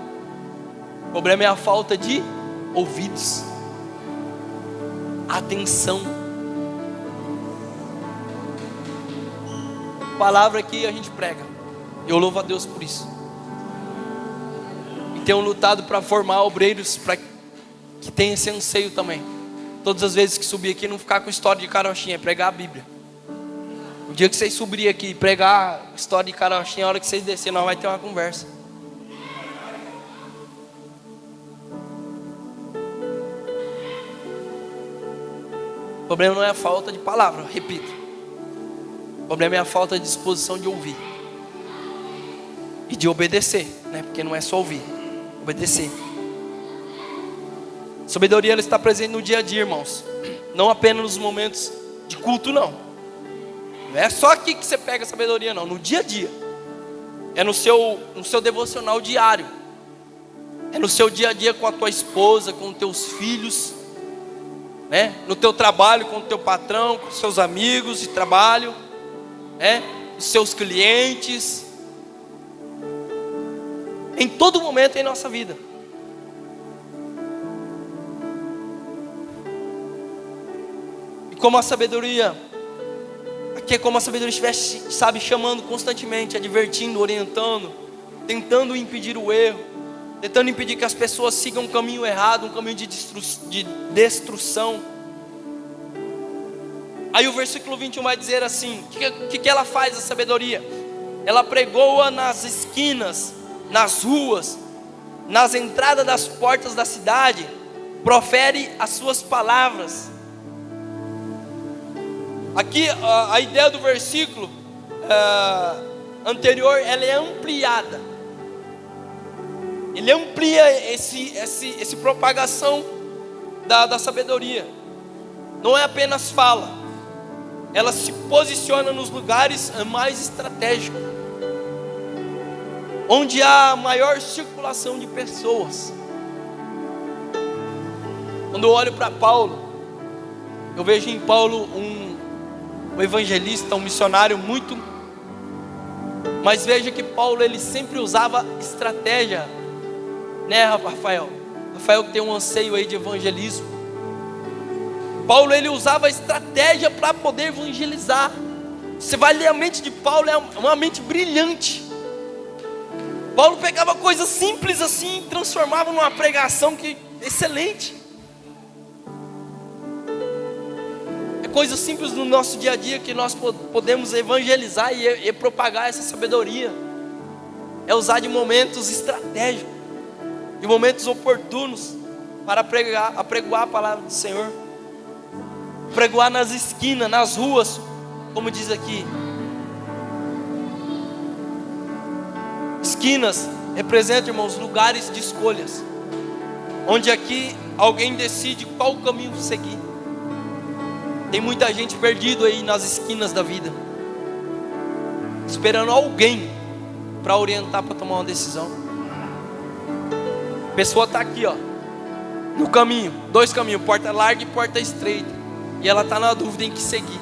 O problema é a falta de ouvidos. Atenção. Palavra que a gente prega. Eu louvo a Deus por isso. E tenho lutado para formar obreiros para que tenha esse anseio também. Todas as vezes que subir aqui, não ficar com história de carochinha, pregar a Bíblia. O dia que vocês subirem aqui e pregar história de carochinha, a hora que vocês descerem, nós vamos ter uma conversa. O problema não é a falta de palavra, repito. O problema é a falta de disposição de ouvir. E de obedecer, né? Porque não é só ouvir, obedecer. Sabedoria, ela está presente no dia a dia, irmãos. Não apenas nos momentos de culto, não. Não é só aqui que você pega a sabedoria, não. No dia a dia. É no seu devocional diário. É no seu dia a dia com a tua esposa, com os teus filhos, né? No teu trabalho, com o teu patrão, com os seus amigos de trabalho, né? Os seus clientes. Em todo momento em nossa vida. Como a sabedoria, aqui é como a sabedoria estivesse, sabe, chamando constantemente, advertindo, orientando, tentando impedir o erro, tentando impedir que as pessoas sigam um caminho errado, um caminho de destruição. Aí o versículo 21 vai dizer assim: o que ela faz, a sabedoria? Ela pregoa nas esquinas, nas ruas, nas entradas das portas da cidade, profere as suas palavras. Aqui a ideia do versículo anterior, ela é ampliada. Ele amplia esse propagação da sabedoria. Não é apenas fala. Ela se posiciona nos lugares mais estratégicos, onde há maior circulação de pessoas. Quando eu olho para Paulo, eu vejo em Paulo um evangelista, um missionário muito. Mas veja que Paulo, ele sempre usava estratégia, né, Rafael? Rafael que tem um anseio aí de evangelismo. Paulo, ele usava estratégia para poder evangelizar. Você vai ler a mente de Paulo, é uma mente brilhante. Paulo pegava coisas simples assim e transformava numa pregação excelente. Coisas simples no nosso dia a dia que nós podemos evangelizar e propagar essa sabedoria. É usar de momentos estratégicos, de momentos oportunos, para pregoar a palavra do Senhor. Pregoar nas esquinas, nas ruas, como diz aqui. Esquinas representam, irmãos, lugares de escolhas, onde aqui alguém decide qual caminho seguir. Tem muita gente perdida aí nas esquinas da vida, esperando alguém para orientar, para tomar uma decisão. A pessoa está aqui, ó, no caminho, 2 caminhos, porta larga e porta estreita, e ela está na dúvida em que seguir.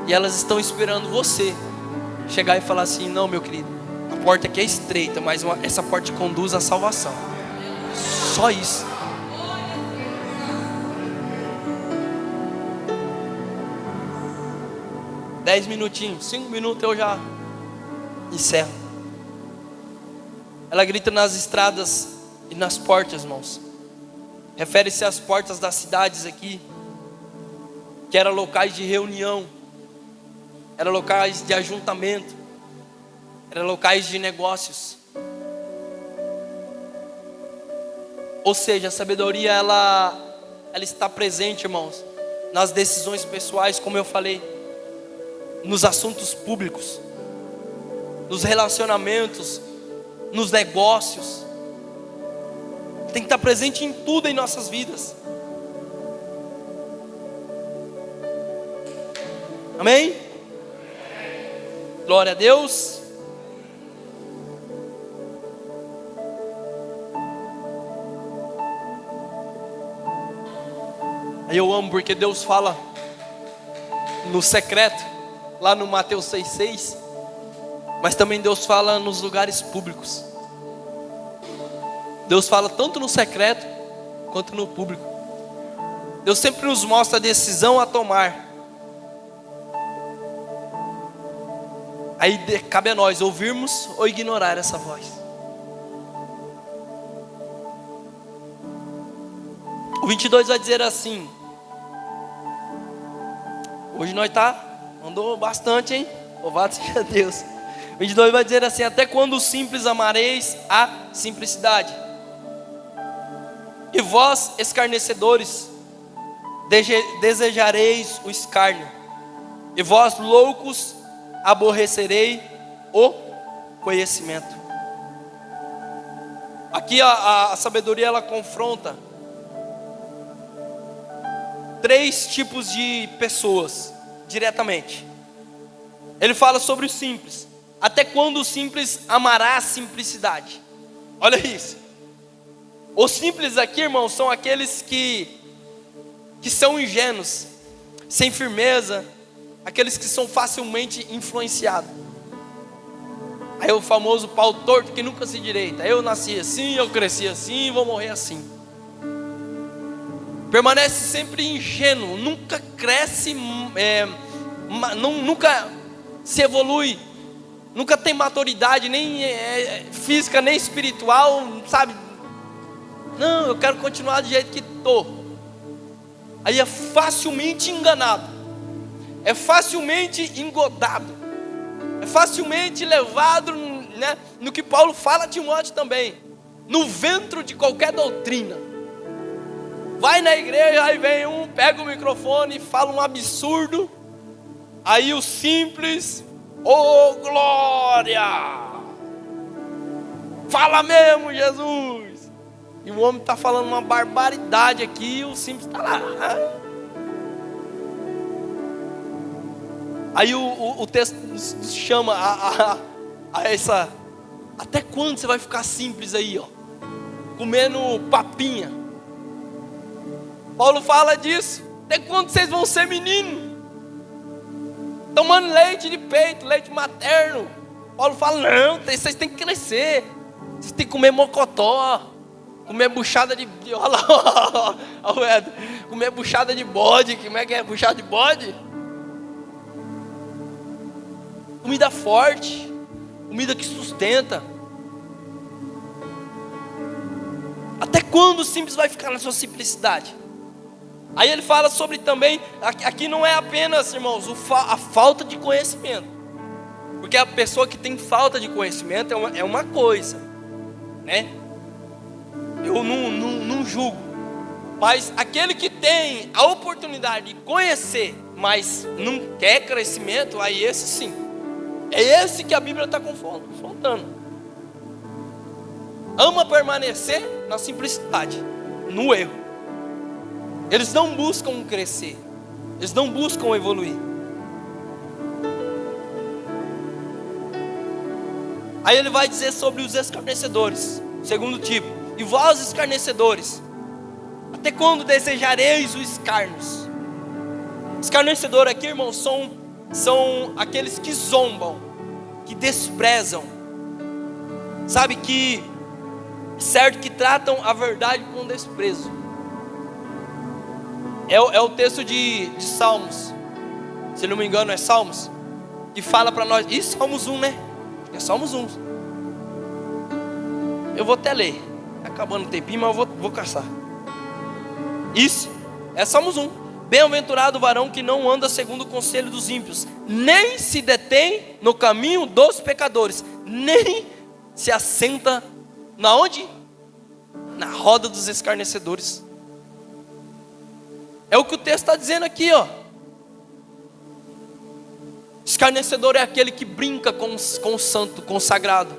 E elas estão esperando você chegar e falar assim: não, meu querido, a porta aqui é estreita, mas essa porta conduz à salvação. Só isso. Dez minutinhos, 5 minutos eu já encerro. Ela grita nas estradas e nas portas, irmãos. Refere-se às portas das cidades aqui, que eram locais de reunião, eram locais de ajuntamento, eram locais de negócios. Ou seja, a sabedoria ela está presente, irmãos, nas decisões pessoais, como eu falei, nos assuntos públicos, nos relacionamentos, nos negócios. Tem que estar presente em tudo em nossas vidas. Amém? Glória a Deus. Aí eu amo porque Deus fala no secreto, lá no Mateus 6,6, mas também Deus fala nos lugares públicos. Deus fala tanto no secreto quanto no público. Deus sempre nos mostra a decisão a tomar. Aí cabe a nós ouvirmos ou ignorar essa voz. O 22 vai dizer assim. Hoje nós andou bastante, hein? Louvado seja Deus. O 22 vai dizer assim: até quando os simples amareis a simplicidade? E vós, escarnecedores, desejareis o escárnio. E vós, loucos, aborrecerei o conhecimento. Aqui a sabedoria ela confronta 3 tipos de pessoas diretamente. Ele fala sobre o simples. Até quando o simples amará a simplicidade? Olha isso. Os simples aqui, irmãos, são aqueles que são ingênuos, sem firmeza, aqueles que são facilmente influenciados. Aí o famoso pau torto que nunca se direita. Eu nasci assim, eu cresci assim, vou morrer assim. Permanece sempre ingênuo, nunca cresce, nunca se evolui, nunca tem maturidade, nem física, nem espiritual, sabe? Não, eu quero continuar do jeito que estou. Aí é facilmente enganado, é facilmente engodado, é facilmente levado, né, no que Paulo fala a Timóteo também, no ventre de qualquer doutrina. Vai na igreja, aí vem um, pega o microfone e fala um absurdo. Aí o simples, ô glória! Fala mesmo, Jesus! E o homem está falando uma barbaridade aqui e o simples está lá. Aí o texto nos chama a essa... Até quando você vai ficar simples aí, ó? Comendo papinha. Paulo fala disso. Até quando vocês vão ser meninos? Tomando leite de peito, leite materno. Paulo fala, não, vocês têm que crescer. Vocês têm que comer mocotó. Comer buchada de... Olha lá, comer buchada de bode. Como é que é buchada de bode? Comida forte. Comida que sustenta. Até quando o simples vai ficar na sua simplicidade? Aí ele fala sobre também, aqui não é apenas, irmãos, a falta de conhecimento. Porque a pessoa que tem falta de conhecimento é uma coisa, né? Eu não julgo. Mas aquele que tem a oportunidade de conhecer, mas não quer crescimento, aí esse sim. É esse que a Bíblia está confrontando. Ama permanecer na simplicidade, no erro. Eles não buscam crescer. Eles não buscam evoluir. Aí ele vai dizer sobre os escarnecedores. Segundo tipo. E vós escarnecedores, até quando desejareis o escárnio? Escarnecedor aqui, irmãos, são aqueles que zombam, que desprezam. Sabe que, certo, que tratam a verdade com desprezo. É o texto de Salmos, se não me engano é Salmos, que fala para nós, e Salmos 1, né? É Salmos 1. Eu vou até ler, acabando o tempinho, mas eu vou caçar. Isso, é Salmos 1. Bem-aventurado o varão que não anda segundo o conselho dos ímpios, nem se detém no caminho dos pecadores, nem se assenta na onde? Na roda dos escarnecedores. É o que o texto está dizendo aqui, ó. Escarnecedor é aquele que brinca com o santo, com o sagrado,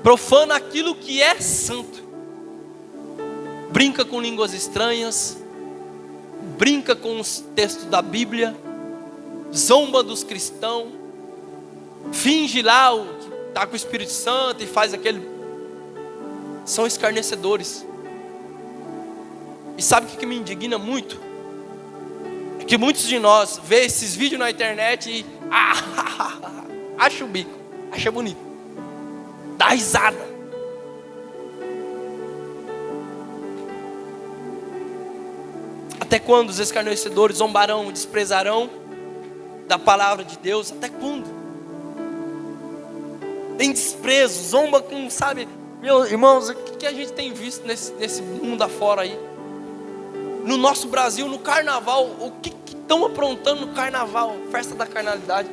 profana aquilo que é santo, brinca com línguas estranhas, brinca com os textos da Bíblia, zomba dos cristãos, finge lá o que está com o Espírito Santo e faz aquele. São escarnecedores. E sabe o que me indigna muito? É que muitos de nós vê esses vídeos na internet e acha o bico, acha bonito, dá risada. Até quando os escarnecedores zombarão, desprezarão da palavra de Deus? Até quando? Tem desprezo, zomba com, sabe, meus irmãos, o que a gente tem visto nesse mundo afora aí? No nosso Brasil, no carnaval, o que estão aprontando no carnaval, festa da carnalidade?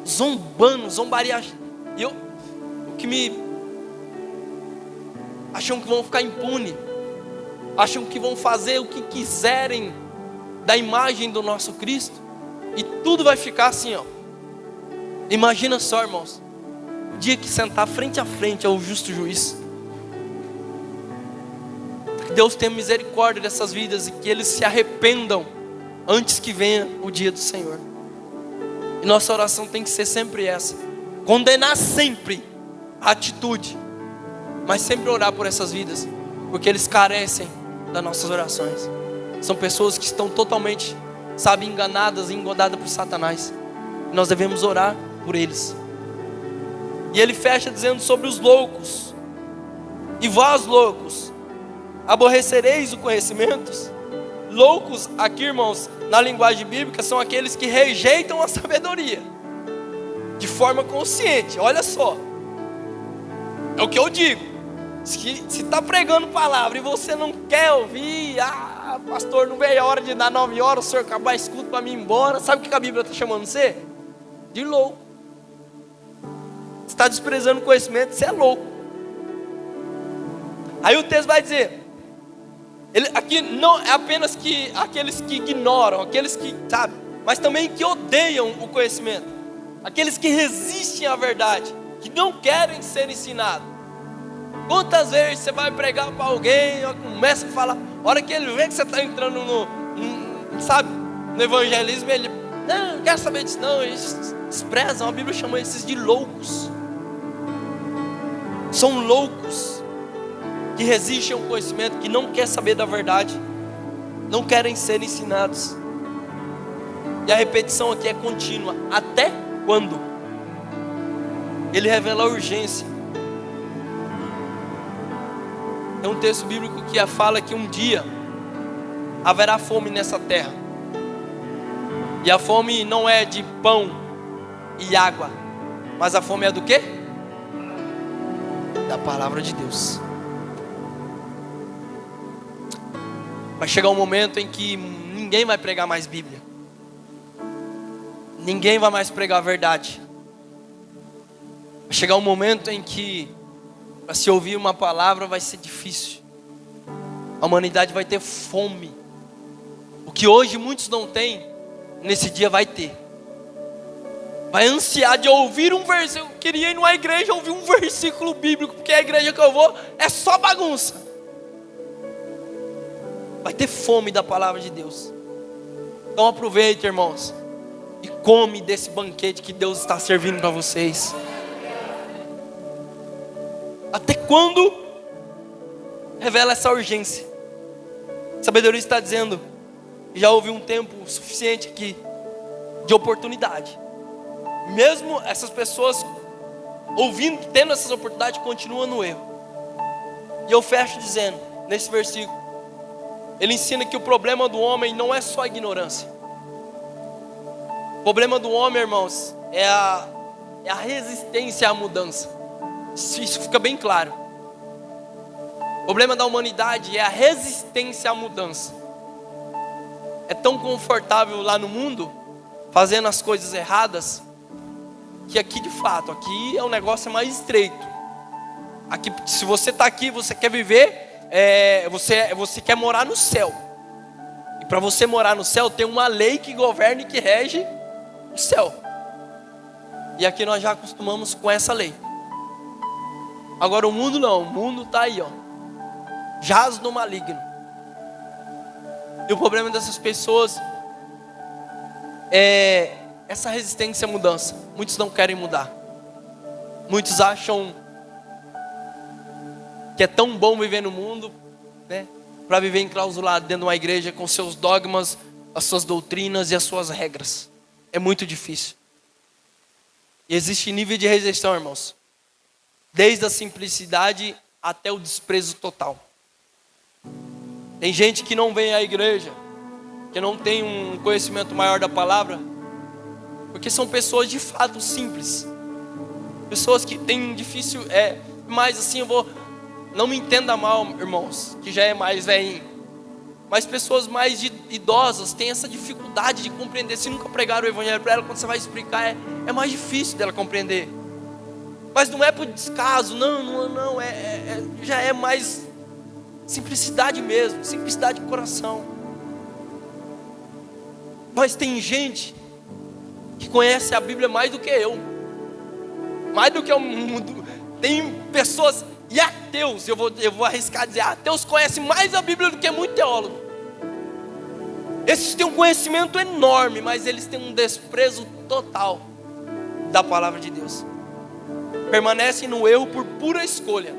Zombando, zombaria. E o que me... acham que vão ficar impune, acham que vão fazer o que quiserem da imagem do nosso Cristo, e tudo vai ficar assim, ó. Imagina só, irmãos, o dia que sentar frente a frente ao justo juiz. Que Deus tenha misericórdia dessas vidas e que eles se arrependam antes que venha o dia do Senhor. E nossa oração tem que ser sempre essa: condenar sempre a atitude, mas sempre orar por essas vidas, porque eles carecem das nossas orações. São pessoas que estão totalmente, sabe, enganadas e engodadas por Satanás. E nós devemos orar por eles. E ele fecha dizendo sobre os loucos: e vós, loucos, aborrecereis o conhecimento? Loucos aqui, irmãos, na linguagem bíblica, são aqueles que rejeitam a sabedoria de forma consciente. Olha só, é o que eu digo. Se está pregando palavra e você não quer ouvir, pastor, não veio a hora de dar 9 horas, o senhor acabar a escuta para mim ir embora. Sabe o que a Bíblia está chamando você? De louco. Você está desprezando o conhecimento, você é louco. Aí o texto vai dizer, aqui não é apenas que aqueles que ignoram, aqueles que, sabe, mas também que odeiam o conhecimento, aqueles que resistem à verdade, que não querem ser ensinados. Quantas vezes você vai pregar para alguém, começa a falar, a hora que ele vê que você está entrando no evangelismo, ele, não quero saber disso não, eles desprezam. A Bíblia chama esses de loucos. São loucos que resistem ao conhecimento, que não querem saber da verdade, não querem ser ensinados. E a repetição aqui é contínua. Até quando? Ele revela a urgência. Tem um texto bíblico que fala que um dia haverá fome nessa terra. E a fome não é de pão e água, mas a fome é do quê? Da palavra de Deus. Vai chegar um momento em que ninguém vai pregar mais Bíblia. Ninguém vai mais pregar a verdade. Vai chegar um momento em que para se ouvir uma palavra vai ser difícil. A humanidade vai ter fome. O que hoje muitos não têm, nesse dia vai ter. Vai ansiar de ouvir um versículo. Eu queria ir numa igreja ouvir um versículo bíblico, porque a igreja que eu vou é só bagunça. Vai ter fome da palavra de Deus. Então aproveite, irmãos, e come desse banquete que Deus está servindo para vocês. Até quando revela essa urgência? A sabedoria está dizendo, já houve um tempo suficiente aqui de oportunidade. Mesmo essas pessoas ouvindo, tendo essas oportunidades, continuam no erro. E eu fecho dizendo, nesse versículo, ele ensina que o problema do homem não é só a ignorância. O problema do homem, irmãos, é a resistência à mudança. Isso fica bem claro. O problema da humanidade é a resistência à mudança. É tão confortável lá no mundo, fazendo as coisas erradas, que aqui de fato, aqui é um negócio mais estreito. Aqui, se você está aqui, você quer viver, você quer morar no céu. E para você morar no céu, tem uma lei que governa e que rege o céu. E aqui nós já acostumamos com essa lei. Agora o mundo não, o mundo está aí, ó, jaz no maligno. E o problema dessas pessoas é essa resistência à mudança. Muitos não querem mudar. Muitos acham que é tão bom viver no mundo, né, para viver enclausurado dentro de uma igreja com seus dogmas, as suas doutrinas e as suas regras. É muito difícil. E existe nível de rejeição, irmãos, desde a simplicidade até o desprezo total. Tem gente que não vem à igreja, que não tem um conhecimento maior da palavra, porque são pessoas de fato simples, pessoas que têm difícil, mas assim, não me entenda mal, irmãos, que já é mais velhinho, mas pessoas mais idosas têm essa dificuldade de compreender. Se nunca pregaram o evangelho para ela, quando você vai explicar, é mais difícil dela compreender. Mas não é por descaso, não, já é mais simplicidade mesmo, simplicidade de coração. Mas tem gente que conhece a Bíblia mais do que eu, mais do que o mundo. Tem pessoas, e ateus, eu vou arriscar dizer, ateus conhecem mais a Bíblia do que muito teólogo. Esses têm um conhecimento enorme, mas eles têm um desprezo total da palavra de Deus. Permanecem no erro por pura escolha,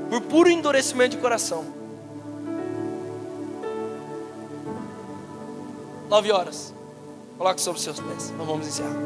por puro endurecimento de coração. 9 horas. Coloque sobre os seus pés. Nós vamos encerrar.